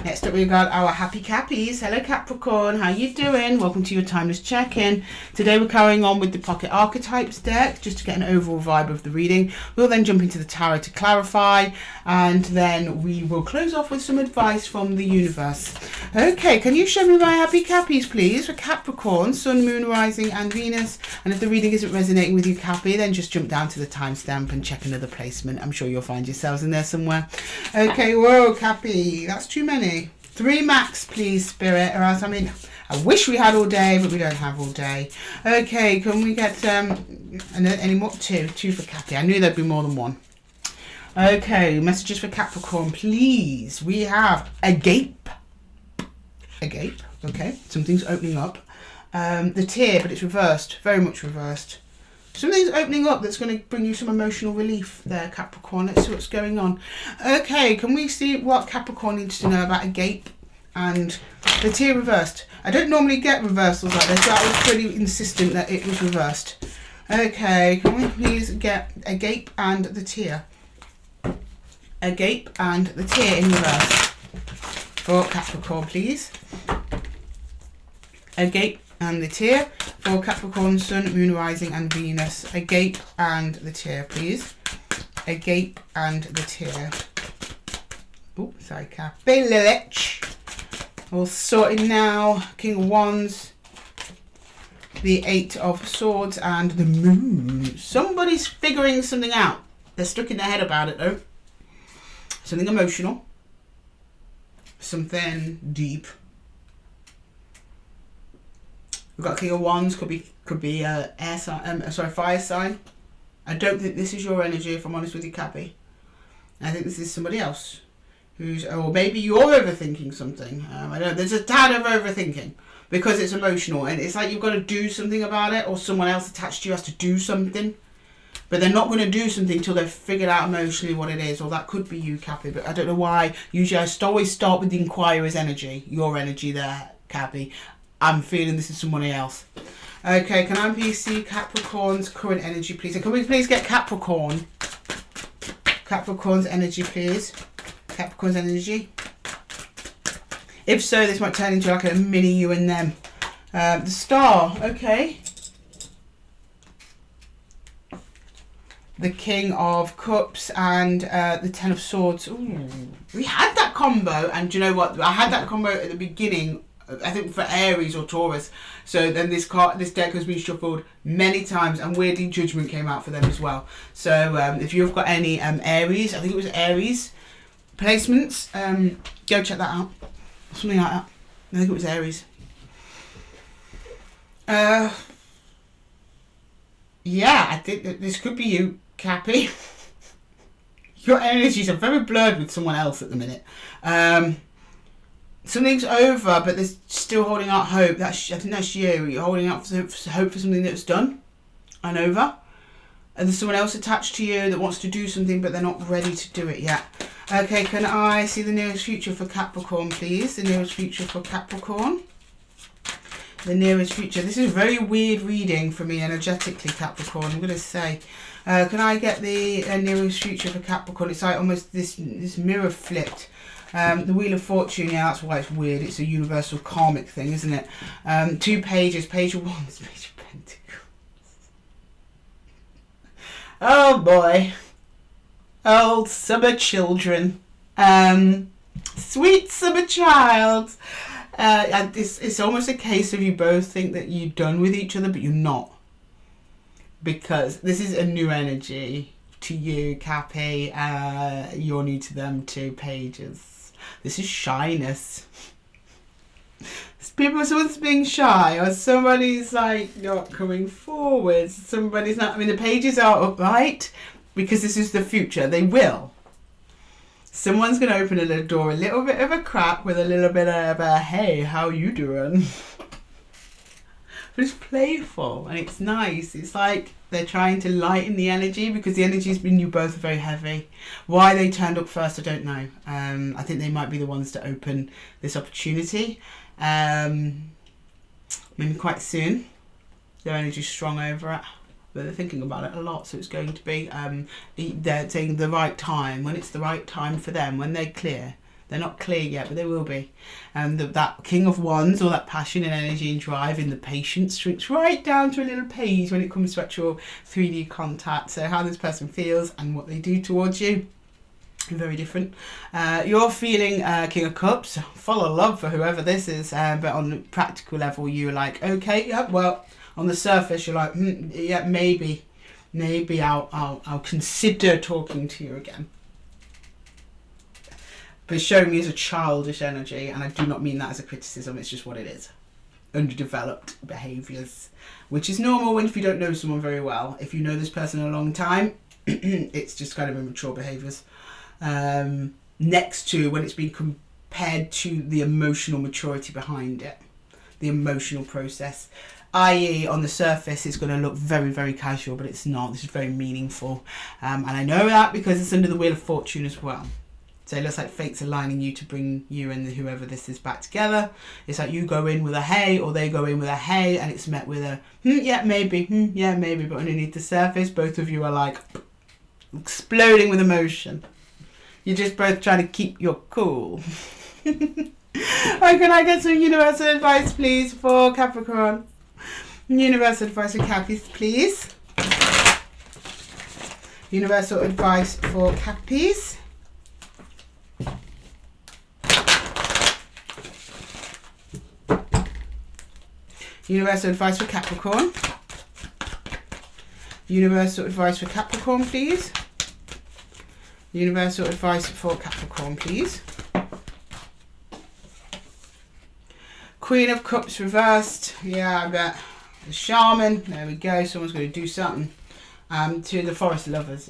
Next up, we've got our happy Cappies. Hello, Capricorn. How you doing? Welcome to your timeless check-in. Today, we're carrying on with the Pocket Archetypes deck, just to get an overall vibe of the reading. We'll then jump into the tarot to clarify, and then we will close off with some advice from the universe. Okay, can you show me my happy Cappies, please, for Capricorn, Sun, Moon, Rising, and Venus? And if the reading isn't resonating with you, Cappy, then just jump down to the timestamp and check another placement. I'm sure you'll find yourselves in there somewhere. Okay, whoa, Cappy, that's too many. 3 max, please, Spirit, or else, I wish we had all day, but we don't have all day. Okay, can we get any more? Two for Cappy. I knew there'd be more than one. Okay, messages for Capricorn, please. We have a gape. A gape, okay. Something's opening up. The tear, but it's reversed, very much reversed. Something's opening up that's going to bring you some emotional relief there, Capricorn. Let's see what's going on. Okay, can we see what Capricorn needs to know about a gape and the tear reversed? I don't normally get reversals like this, so I was pretty insistent that it was reversed. Okay, can we please get a gape and the tear? A gape and the tear in reverse for Capricorn, please. A gape and the tear for Capricorn, Sun, Moon, Rising, and Venus. A gape and the tear, please. A gape and the tear. Oh, sorry, Capillage. All sorted now. King of Wands, the 8 of Swords, and the Moon. Somebody's figuring something out. They're stuck in their head about it, though. Something emotional. Something deep. We've got King of Wands, could be air sign, fire sign. I don't think this is your energy, if I'm honest with you, Cappy. I think this is somebody else who's, or maybe you're overthinking something. I don't know. There's a tad of overthinking because it's emotional, and it's like you've got to do something about it, or someone else attached to you has to do something, but they're not going to do something until they've figured out emotionally what it is. Or that could be you, Cappy, but I don't know why. Usually, I always start with the inquirer's energy, your energy there, Cappy. I'm feeling this is somebody else. Okay, can I please see Capricorn's current energy, please? And can we please get Capricorn's energy, please? Capricorn's energy. If so, this might turn into like a mini you and them. The Star, okay. The King of Cups and the 10 of Swords. Ooh, we had that combo, and do you know what? I had that combo at the beginning, I think for Aries or Taurus. So then this deck has been shuffled many times, and weirdly Judgment came out for them as well. So if you've got any Aries, I think it was Aries placements, go check that out. Something like that. I think it was Aries. yeah, I think that this could be you, Cappy. Your energies are very blurred with someone else at the minute. Something's over, but there's still holding out hope. I think that's you. You're holding out hope for something that's done and over. And there's someone else attached to you that wants to do something, but they're not ready to do it yet. Okay, can I see the nearest future for Capricorn, please? The nearest future for Capricorn. The nearest future. This is a very weird reading for me energetically, Capricorn, I'm going to say. Can I get the nearest future for Capricorn? It's like almost this mirror flipped. The Wheel of Fortune, yeah, that's why it's weird. It's a universal karmic thing, isn't it? 2 pages. Page of Wands, Page of Pentacles. Oh boy. Old summer children. Sweet summer child. And it's almost a case of you both think that you're done with each other, but you're not. Because this is a new energy to you, Cappy. You're new to them too, Pages. This is shyness. Someone's being shy, or somebody's like not coming forward. Somebody's not. I mean, the Pages are upright because this is the future. They will. Someone's going to open a little door, a little bit of a crack with a little bit of a, hey, how you doing? But it's playful and it's nice. It's like they're trying to lighten the energy because the energy's been you both very heavy. Why they turned up first, I don't know. I think they might be the ones to open this opportunity. Maybe quite soon. Their energy's strong over it. But they're thinking about it a lot, so it's going to be, they're saying the right time, when it's the right time for them, when they're clear. They're not clear yet, but they will be. And that King of Wands, or that passion and energy and drive in the patience, shrinks right down to a little page when it comes to actual 3D contact. So how this person feels and what they do towards you, very different. You're feeling King of Cups, full of love for whoever this is, but on the practical level, you're like, okay, yeah, well, on the surface, you're like, yeah, maybe I'll consider talking to you again. But it's showing me as a childish energy, and I do not mean that as a criticism, it's just what it is. Underdeveloped behaviours, which is normal if you don't know someone very well. If you know this person a long time, it's just kind of immature behaviours. Next to when it's been compared to the emotional maturity behind it, the emotional process. I.e. on the surface it's going to look very, very casual, but it's not. This is very meaningful. And I know that because it's under the Wheel of Fortune as well. So it looks like fate's aligning you to bring you and whoever this is back together. It's like you go in with a hey, or they go in with a hey, and it's met with a yeah, maybe, yeah, maybe. But underneath the surface, both of you are like exploding with emotion. You're just both trying to keep your cool. Right, can I get some universal advice, please, for Capricorn? Universal advice for Cappies, please. Universal advice for Cappies. Universal advice for Capricorn. Universal advice for Capricorn, please. Universal advice for Capricorn, please. Queen of Cups reversed. Yeah, I bet. The Shaman. There we go. Someone's going to do something. To the Forest Lovers.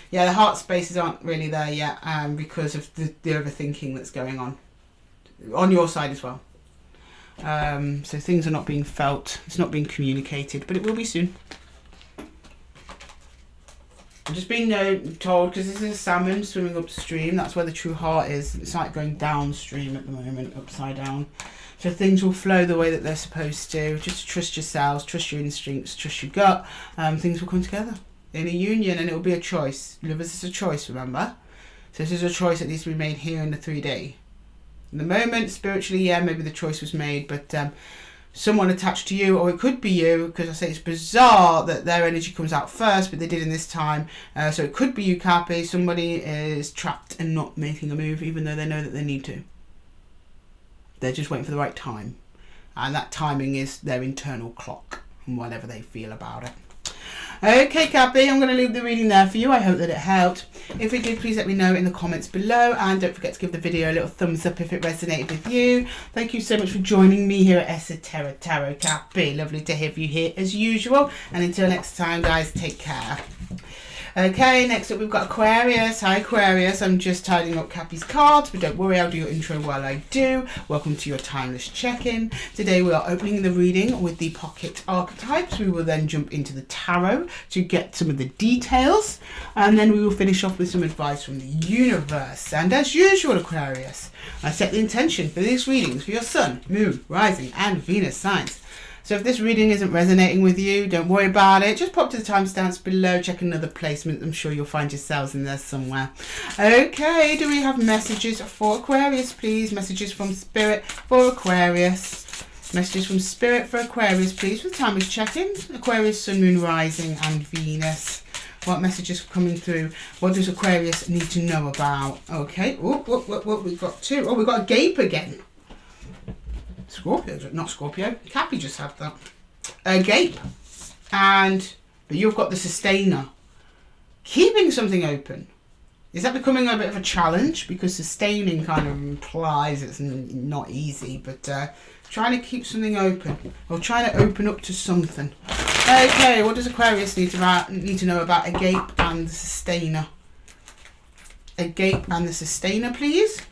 Yeah, the heart spaces aren't really there yet because of the overthinking that's going on your side as well. So things are not being felt. It's not being communicated, but it will be soon. I'm just being told, because this is a salmon swimming upstream, that's where the true heart is. It's like going downstream at the moment, upside down. So things will flow the way that they're supposed to. Just trust yourselves, trust your instincts, trust your gut. Things will come together in a union, and it will be a choice. Lovers is a choice, remember? So this is a choice that needs to be made here in the 3D. In the moment, spiritually, yeah, maybe the choice was made, but someone attached to you, or it could be you, because I say it's bizarre that their energy comes out first, but they did in this time. So it could be you, Cappy. Somebody is trapped and not making a move, even though they know that they need to. They're just waiting for the right time. And that timing is their internal clock, and whatever they feel about it. Okay, Cappy, I'm going to leave the reading there for you. I hope that it helped. If it did, please let me know in the comments below, and don't forget to give the video a little thumbs up if it resonated with you. Thank you so much for joining me here at Esotera Tarot, Cappy. Lovely to have you here as usual, and until next time, guys, take care. Okay, next up we've got Aquarius. Hi Aquarius, I'm just tidying up Cappy's cards, but don't worry, I'll do your intro while I do. Welcome to your timeless check-in. Today we are opening the reading with the pocket archetypes. We will then jump into the tarot to get some of the details, and then we will finish off with some advice from the universe. And as usual, Aquarius, I set the intention for these readings for your sun, moon, rising and Venus signs. So if this reading isn't resonating with you, don't worry about it. Just pop to the timestamps below, check another placement. I'm sure you'll find yourselves in there somewhere. Okay, do we have messages for Aquarius, please? Messages from Spirit for Aquarius. Messages from Spirit for Aquarius, please. For the time is checking. Aquarius, Sun, Moon, Rising and Venus. What messages are coming through? What does Aquarius need to know about? Okay, what we've got two. Oh, we've got a gape again. Scorpio, not Scorpio. Cappy just had that. A gape. But you've got the sustainer. Keeping something open. Is that becoming a bit of a challenge? Because sustaining kind of implies it's not easy. But trying to keep something open. Or trying to open up to something. Okay, what does Aquarius need to know about a gape and the sustainer? A gape and the sustainer, please.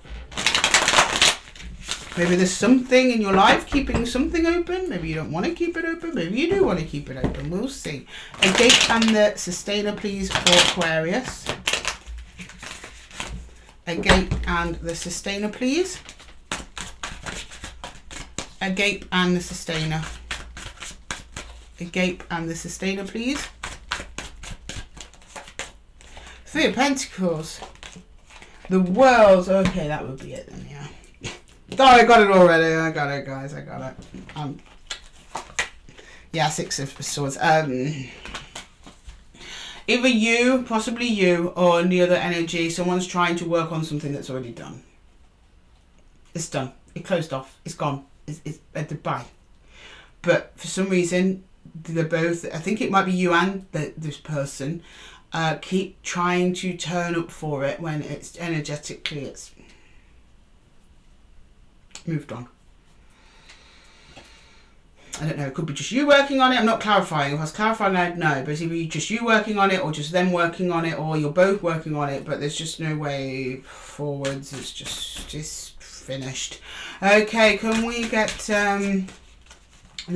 Maybe there's something in your life keeping something open. Maybe you don't want to keep it open. Maybe you do want to keep it open. We'll see. A gape and the sustainer, please, for Aquarius. A gape and the sustainer, please. A gape and the sustainer. A gape and the sustainer, please. Three of Pentacles. The World. Okay, that would be it then, yeah. Oh, I got it already. I got it, guys. I got it. Yeah, Six of Swords. Either you, possibly you, or the other energy, someone's trying to work on something that's already done. It's done. It closed off. It's gone. It's goodbye. But for some reason, they're both, I think it might be you and this person, keep trying to turn up for it when it's energetically, it's moved on. I don't know, it could be just you working on it. I'm not clarifying. If I was clarifying, I'd know. But it's either just you working on it or just them working on it, or you're both working on it, but there's just no way forwards. It's just finished. Okay, can we get the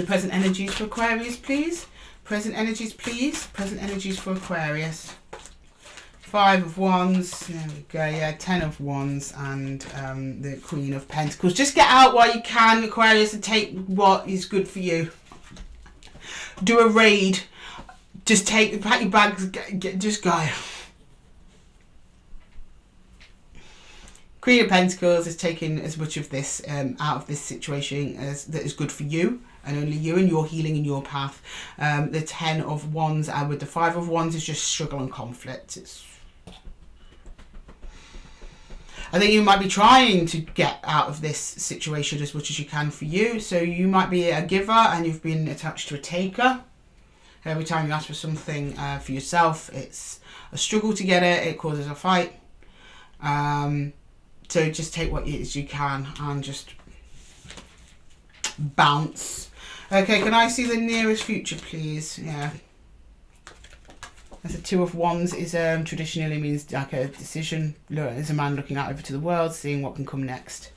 present energies for Aquarius, please? Present energies, please. Present energies for Aquarius. Five of Wands, there we go, yeah, 10 of Wands and the Queen of Pentacles. Just get out while you can, Aquarius, and take what is good for you. Do a raid. Just pack your bags, just go. Queen of Pentacles is taking as much of this out of this situation as that is good for you. And only you and your healing and your path. The 10 of Wands and with the 5 of Wands is just struggle and conflict. I think you might be trying to get out of this situation as much as you can for you. So you might be a giver and you've been attached to a taker. Every time you ask for something for yourself, it's a struggle to get it. It causes a fight. So just take what it is you can and just bounce. Okay, can I see the nearest future, please? Yeah. As the 2 of Wands is traditionally means like a decision. There's a man looking out over to the world, seeing what can come next.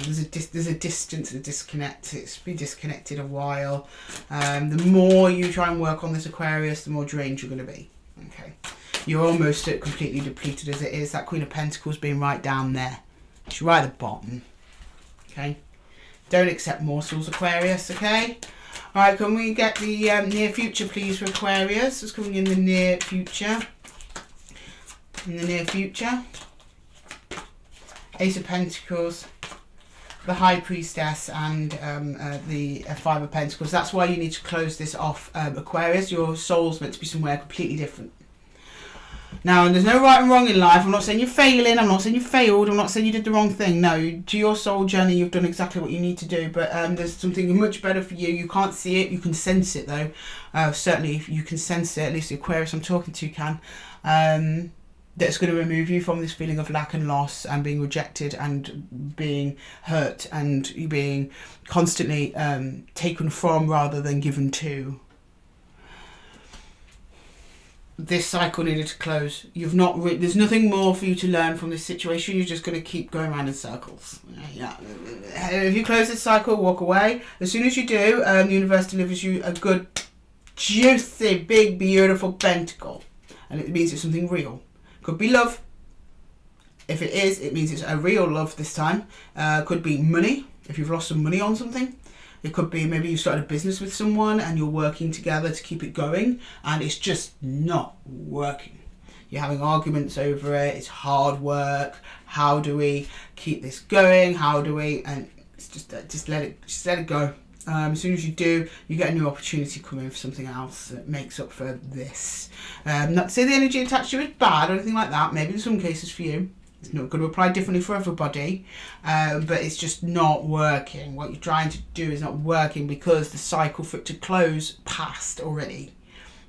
There's a distance, a disconnect. It's been disconnected a while. The more you try and work on this Aquarius, the more drained you're going to be. Okay, you're almost completely depleted as it is. That Queen of Pentacles being right down there. She's right at the bottom. Okay, don't accept morsels, Aquarius. Okay. Alright, can we get the near future, please, for Aquarius? What's coming in the near future? In the near future. Ace of Pentacles, the High Priestess, and the 5 of Pentacles. That's why you need to close this off, Aquarius. Your soul's meant to be somewhere completely different. Now, there's no right and wrong in life. I'm not saying you're failing. I'm not saying you failed. I'm not saying you did the wrong thing. No, to your soul journey, you've done exactly what you need to do. But there's something much better for you. You can't see it. You can sense it, though. Certainly, if you can sense it, at least the Aquarius I'm talking to can. That's going to remove you from this feeling of lack and loss and being rejected and being hurt and being constantly taken from rather than given to. This cycle needed to close. You've not. There's nothing more for you to learn from this situation. You're just going to keep going around in circles. Yeah. If you close this cycle, walk away. As soon as you do, the universe delivers you a good, juicy, big, beautiful pentacle, and it means it's something real. Could be love. If it is, it means it's a real love this time. Could be money. If you've lost some money on something. It could be maybe you started a business with someone and you're working together to keep it going and it's just not working. You're having arguments over it. It's hard work. How do we keep this going? How do we? And it's just let it go. As soon as you do, you get a new opportunity coming for something else that makes up for this. Not to say the energy attached to you is bad or anything like that. Maybe in some cases for you. It's not going to apply differently for everybody, but it's just not working. What you're trying to do is not working because the cycle for it to close passed already.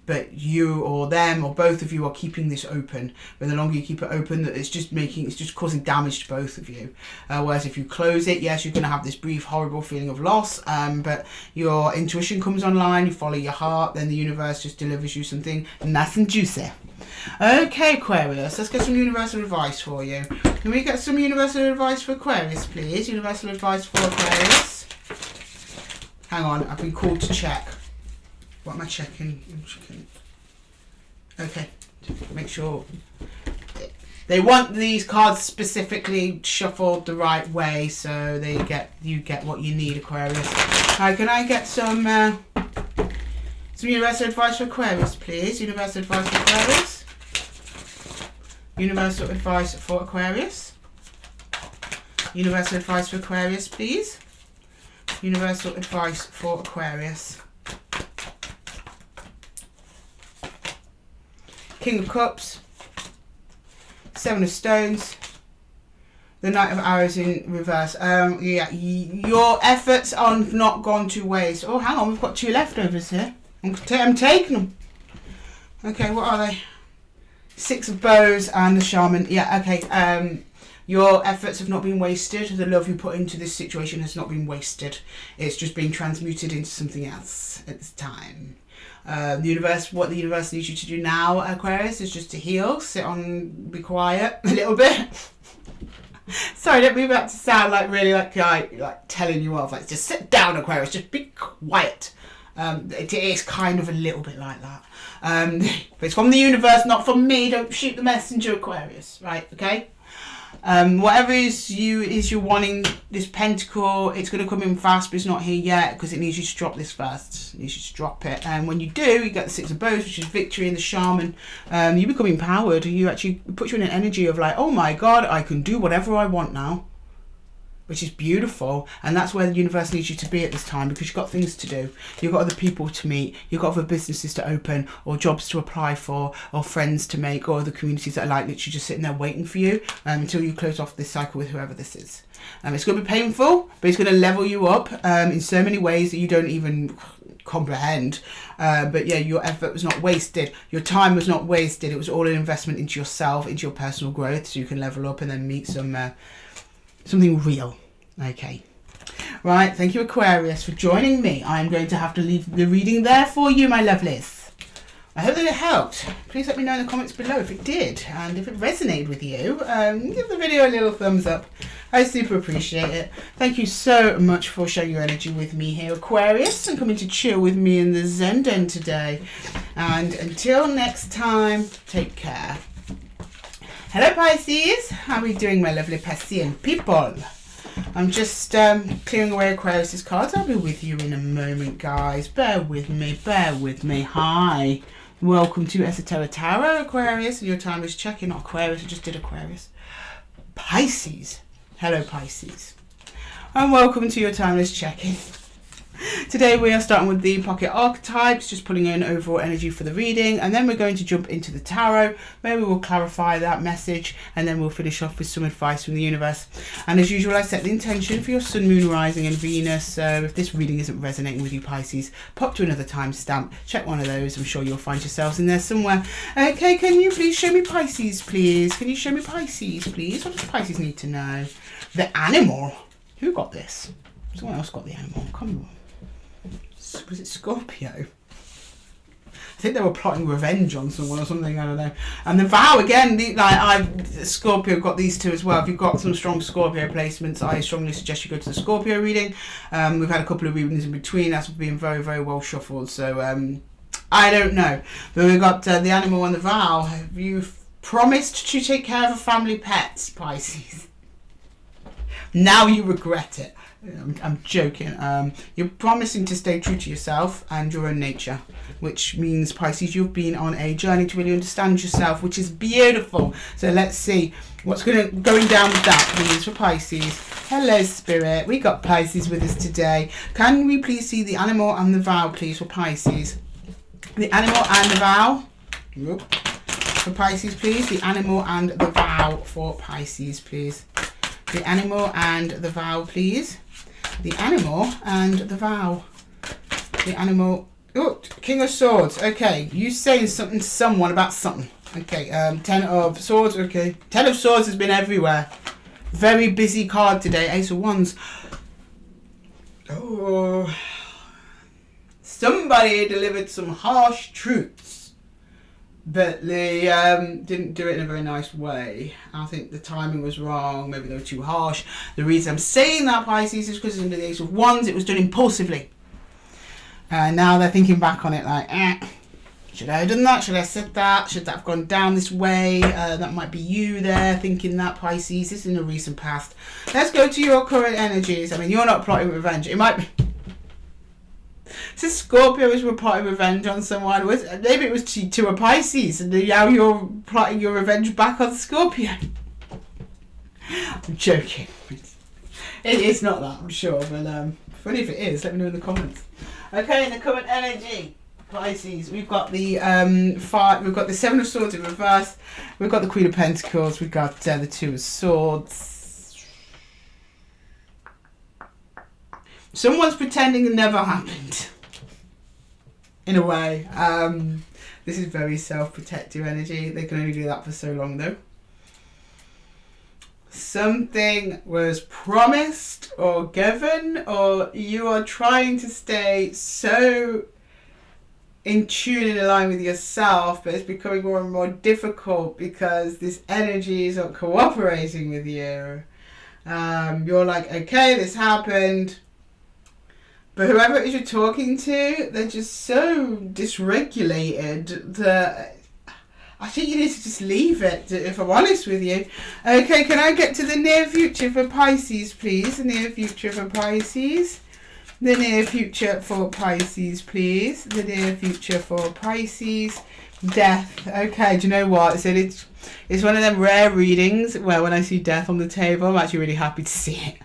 But you or them or both of you are keeping this open. But the longer you keep it open, it's just causing damage to both of you. Whereas if you close it, yes, you're going to have this brief, horrible feeling of loss. But your intuition comes online, you follow your heart, then the universe just delivers you something nice and juicy. Okay, Aquarius, let's get some universal advice for you. Can we get some universal advice for Aquarius, please? Universal advice for Aquarius. Hang on, I've been called to check. What am I checking? I'm checking. Okay, make sure. They want these cards specifically shuffled the right way so you get what you need, Aquarius. Alright, can I get some universal advice for Aquarius, please? Universal advice for Aquarius. Universal advice for Aquarius. Universal advice for Aquarius, please. Universal advice for Aquarius. King of Cups. Seven of Stones. The Knight of Arrows in reverse. Yeah, your efforts are not gone to waste. Oh, hang on, we've got two leftovers here. I'm taking them. Okay, what are they? Six of Bows and the Shaman. Yeah, okay. Your efforts have not been wasted. The love you put into this situation has not been wasted. It's just being transmuted into something else at this time. What the universe needs you to do now, Aquarius, is just to heal, sit on, be quiet a little bit. Sorry, don't mean that to sound like really like telling you off. Like, just sit down, Aquarius. Just be quiet. It is kind of a little bit like that. But it's from the universe, not from me. Don't shoot the messenger, Aquarius. Right? Okay. Whatever you're wanting, this pentacle, it's going to come in fast, but it's not here yet because it needs you to drop this first. It needs you to drop it, and when you do, you get the Six of Bows, which is victory, and the Shaman. You become empowered. You actually put you in an energy of like, oh my God, I can do whatever I want now, which is beautiful. And that's where the universe needs you to be at this time, because you've got things to do. You've got other people to meet. You've got other businesses to open, or jobs to apply for, or friends to make, or other communities that are like literally just sitting there waiting for you until you close off this cycle with whoever this is. It's going to be painful, but it's going to level you up in so many ways that you don't even comprehend. But yeah, your effort was not wasted. Your time was not wasted. It was all an investment into yourself, into your personal growth, so you can level up and then meet something real. Okay. Right, thank you, Aquarius, for joining me. I'm going to have to leave the reading there for you, my lovelies. I hope that it helped. Please let me know in the comments below if it did, and if it resonated with you, give the video a little thumbs up. I super appreciate it. Thank you so much for sharing your energy with me here, Aquarius, and coming to chill with me in the Zen Den today. And until next time, take care. Hello, Pisces. How are we doing, my lovely Piscean people? I'm just clearing away Aquarius's cards. I'll be with you in a moment, guys. Bear with me. Bear with me. Hi. Welcome to Esotera Tarot, Aquarius. Your time is checking. Not Aquarius. I just did Aquarius. Pisces. Hello, Pisces. And welcome to your timeless check-in. Today we are starting with the pocket archetypes, just pulling in overall energy for the reading, and then we're going to jump into the tarot, where we will clarify that message, and then we'll finish off with some advice from the universe. And as usual, I set the intention for your sun, moon, rising and Venus. So if this reading isn't resonating with you, Pisces, pop to another timestamp, check one of those. I'm sure you'll find yourselves in there somewhere. Okay, can you please show me Pisces, please? Can you show me Pisces, please? What does Pisces need to know? The animal. Who got this? Someone else got the animal. Come on. Was it Scorpio? I think they were plotting revenge on someone or something, I don't know. And the vow, again, Scorpio got these two as well. If you've got some strong Scorpio placements, I strongly suggest you go to the Scorpio reading. We've had a couple of readings in between. That's been very, very well shuffled. So, I don't know. But we've got the animal and the vow. Have you promised to take care of a family pet, Pisces? Now you regret it. I'm joking. You're promising to stay true to yourself and your own nature, which means, Pisces, you've been on a journey to really understand yourself, which is beautiful. So let's see what's going down with that, please, for Pisces. Hello, Spirit. We got Pisces with us today. Can we please see the animal and the vow, please, for Pisces? The animal and the vow. For Pisces, please. The animal and the vow for Pisces, please. The animal and the vow, please. The animal and the vow. The animal. Oh, King of Swords. Okay, you saying something to someone about something. Okay, Ten of Swords. Okay, Ten of Swords has been everywhere. Very busy card today. Ace of Wands. Oh, somebody delivered some harsh truths, but they didn't do it in a very nice way. I think the timing was wrong. Maybe they were too harsh. The reason I'm saying that, Pisces, is because under the Ace of Wands, it was done impulsively. And now they're thinking back on it like, should I have done that? Should I have said that? Should that have gone down this way? That might be you there thinking that, Pisces. This is in the recent past. Let's go to your current energies. I mean, you're not plotting revenge. It might be... So Scorpio was plotting revenge on someone. Maybe it was to a Pisces, and now you're plotting your revenge back on Scorpio. I'm joking. It's not that, I'm sure, but funny if it is. Let me know in the comments. Okay, in the current energy, Pisces, we've got the we've got the Seven of Swords in reverse. We've got the Queen of Pentacles. We've got the Two of Swords. Someone's pretending it never happened. In a way. This is very self-protective energy. They can only do that for so long, though. Something was promised or given, or you are trying to stay so in tune and in line with yourself, but it's becoming more and more difficult because this energy is not cooperating with you. You're like, okay, this happened. But whoever it is you're talking to, they're just so dysregulated that I think you need to just leave it, if I'm honest with you. Okay, can I get to the near future for Pisces, please? The near future for Pisces. The near future for Pisces, please. The near future for Pisces. Death. Okay, do you know what? So it's one of them rare readings where when I see death on the table, I'm actually really happy to see it.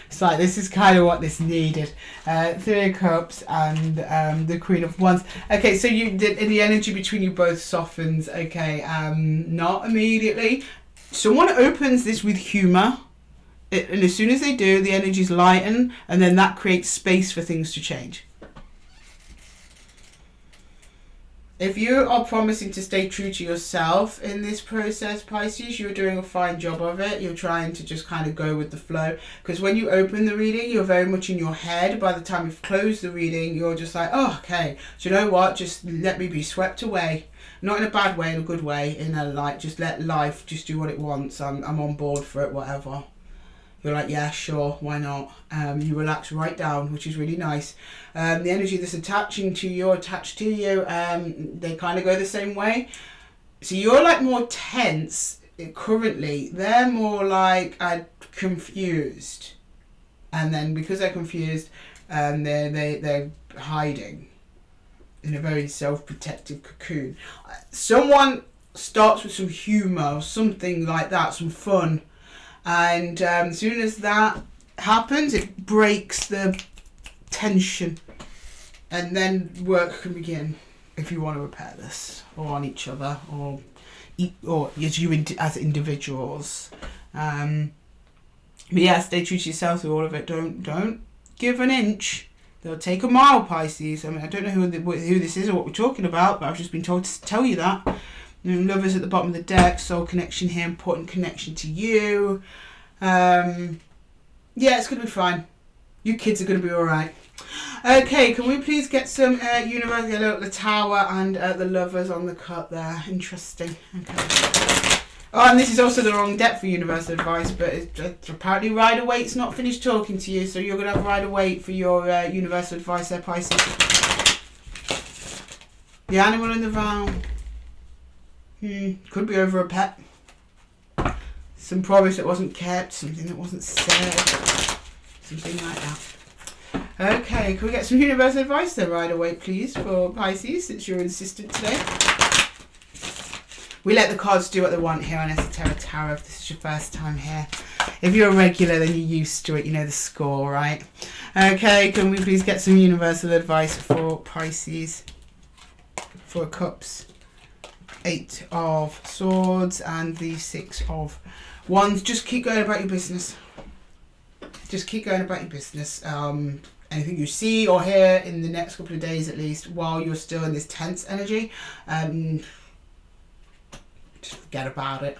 It's like, this is kind of what this needed. Three of Cups and the Queen of Wands. Okay, so the energy between you both softens. Okay, not immediately. Someone opens this with humour. And as soon as they do, the energies lighten. And then that creates space for things to change. If you are promising to stay true to yourself in this process, Pisces, you're doing a fine job of it. You're trying to just kind of go with the flow. Because when you open the reading, you're very much in your head. By the time you've closed the reading, you're just like, oh, okay. So you know what? Just let me be swept away. Not in a bad way, in a good way. In a like, just let life just do what it wants. I'm on board for it, whatever. You're like, yeah, sure, why not? You relax right down, which is really nice. The energy that's attaching to you, attached to you, they kind of go the same way. So you're like more tense currently. They're more like confused. And then because they're confused, they're hiding in a very self-protective cocoon. Someone starts with some humour or something like that, some fun. And as soon as that happens, it breaks the tension, and then work can begin if you want to repair this, or on each other, or as you as individuals. But yeah, stay true to yourself through all of it. Don't give an inch. They'll take a mile, Pisces. I mean, I don't know who this is or what we're talking about, but I've just been told to tell you that. Lovers at the bottom of the deck, soul connection here, important connection to you. Yeah, it's going to be fine. You kids are going to be all right. Okay, can we please get some universe? Look, the Tower and the Lovers on the cut there. Interesting. Okay. Oh, and this is also the wrong deck for universal advice, but apparently Rider-Waite's not finished talking to you, so you're going to have Rider-Waite for your universal advice there, Pisces. The Animal in the Vow. Could be over a pet. Some promise that wasn't kept, something that wasn't said, something like that. Okay, can we get some universal advice there, Rider-Waite, please, for Pisces, since you're insistent today? We let the cards do what they want here on Esotera Tarot if this is your first time here. If you're a regular, then you're used to it, you know the score, right? Okay, can we please get some universal advice for Pisces? Four of Cups, 8 of Swords, and the 6 of Wands. Just keep going about your business. Just keep going about your business. Anything you see or hear in the next couple of days at least, while you're still in this tense energy, just forget about it.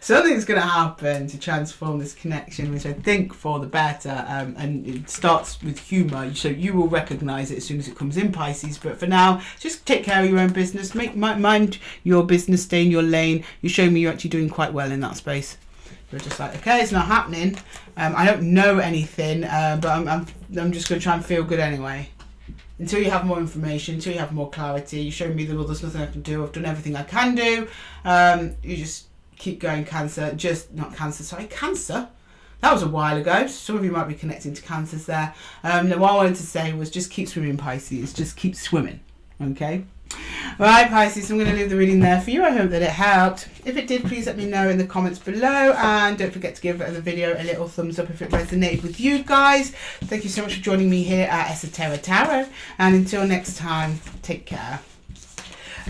Something's going to happen to transform this connection, which I think for the better, and it starts with humour, so you will recognise it as soon as it comes in, Pisces. But for now, just take care of your own business, mind your business, stay in your lane. You show me you're actually doing quite well in that space. You're just like, okay, it's not happening. I don't know anything, but I'm just going to try and feel good anyway. Until you have more information, until you have more clarity, you show me that, well, there's nothing I can do. I've done everything I can do. You just keep going, Cancer. Cancer. That was a while ago. Some of you might be connecting to Cancers there. What I wanted to say was just keep swimming, Pisces. Just keep swimming. Okay? Right, Pisces, I'm going to leave the reading there for you. I hope that it helped. If it did, please let me know in the comments below, and don't forget to give the video a little thumbs up if it resonated with you guys. Thank you so much for joining me here at Esotera Tarot, and until next time, take care.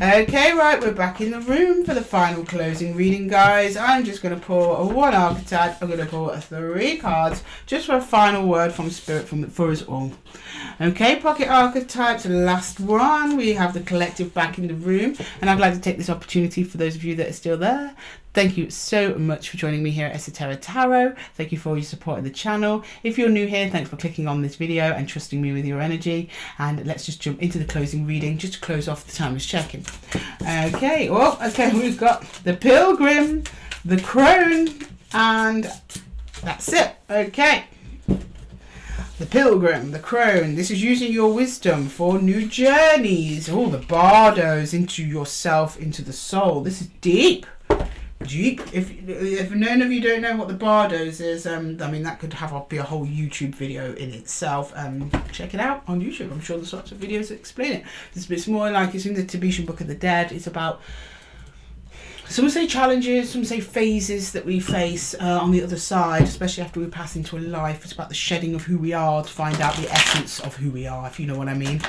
Okay, right, we're back in the room for the final closing reading, guys. I'm just going to pull a 1 archetype. I'm going to pull 3 cards just for a final word from Spirit for us all. Okay, pocket archetypes, last one. We have the collective back in the room, and I'd like to take this opportunity for those of you that are still there. Thank you so much for joining me here at Esotera Tarot. Thank you for all your support of the channel. If you're new here, thanks for clicking on this video and trusting me with your energy. And let's just jump into the closing reading just to close off the timer's checking. Okay, we've got the Pilgrim, the Crone, and that's it. Okay. The Pilgrim, the Crone. This is using your wisdom for new journeys. Oh, the Bardos, into yourself, into the soul. This is deep. If none of you don't know what the Bardos is, I mean, that could be a whole YouTube video in itself. Check it out on YouTube. I'm sure there's lots of videos that explain it. It's more like it's in the Tibetan Book of the Dead. It's about, some say challenges, some say phases that we face on the other side, especially after we pass into a life. It's about the shedding of who we are to find out the essence of who we are, if you know what I mean.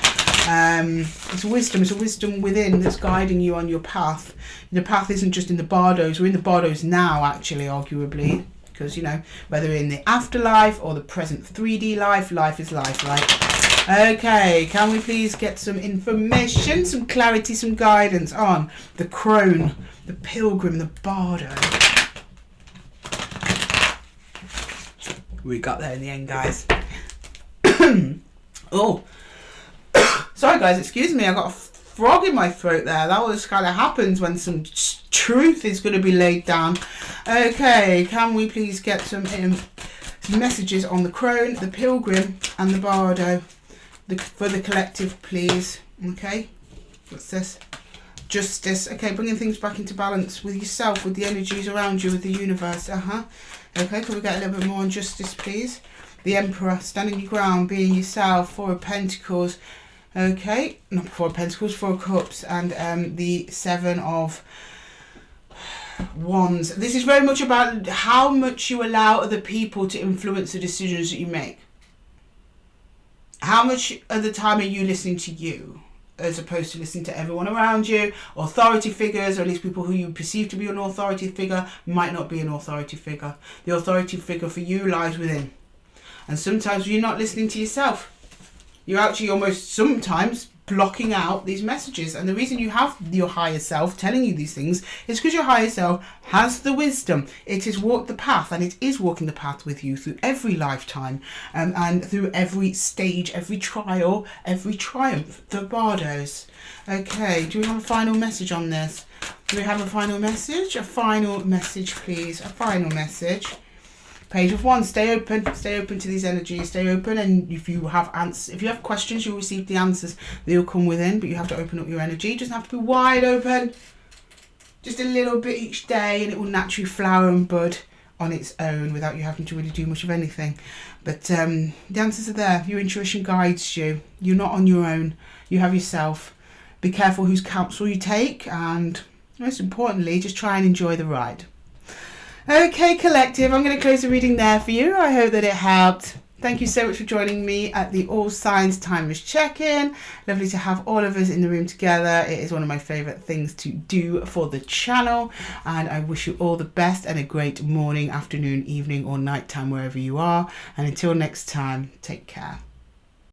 It's a wisdom within that's guiding you on your path. The path isn't just in the Bardos. We're in the Bardos now, actually, arguably, because, you know, whether in the afterlife or the present 3D life, life is life, right? Okay, can we please get some information, some clarity, some guidance on the Crone, the Pilgrim, the Bardo? We got there in the end, guys. Oh. Sorry guys, excuse me, I got a frog in my throat there. That was kind of happens when some truth is going to be laid down. Okay, can we please get some messages on the Crone, the Pilgrim, and the Bardo for the collective, please? Okay, what's this? Justice. Okay, bringing things back into balance with yourself, with the energies around you, with the universe. Okay, can we get a little bit more on justice, please? The Emperor, standing your ground, being yourself. 4 of Pentacles. Okay, not 4 of Pentacles, 4 of Cups, and the 7 of Wands. This is very much about how much you allow other people to influence the decisions that you make. How much of the time are you listening to you as opposed to listening to everyone around you? Authority figures, or at least people who you perceive to be an authority figure, might not be an authority figure. The authority figure for you lies within. And sometimes you're not listening to yourself. You're actually almost sometimes blocking out these messages. And the reason you have your higher self telling you these things is because your higher self has the wisdom. It has walked the path, and it is walking the path with you through every lifetime, and through every stage, every trial, every triumph. The Bardos. Okay, do we have a final message on this? Do we have a final message? A final message, please. A final message. Page of Wands. Stay open to these energies. Stay open, and if you have questions, you'll receive the answers. They'll come within, but you have to open up your energy. It doesn't have to be wide open. Just a little bit each day, and it will naturally flower and bud on its own without you having to really do much of anything. But the answers are there. Your intuition guides you. You're not on your own. You have yourself. Be careful whose counsel you take, and most importantly, just try and enjoy the ride. Okay, collective, I'm going to close the reading there for you. I hope that it helped. Thank you so much for joining me at the All Signs Timeless Check-In. Lovely to have all of us in the room together. It is one of my favourite things to do for the channel. And I wish you all the best and a great morning, afternoon, evening or night time wherever you are. And until next time, take care.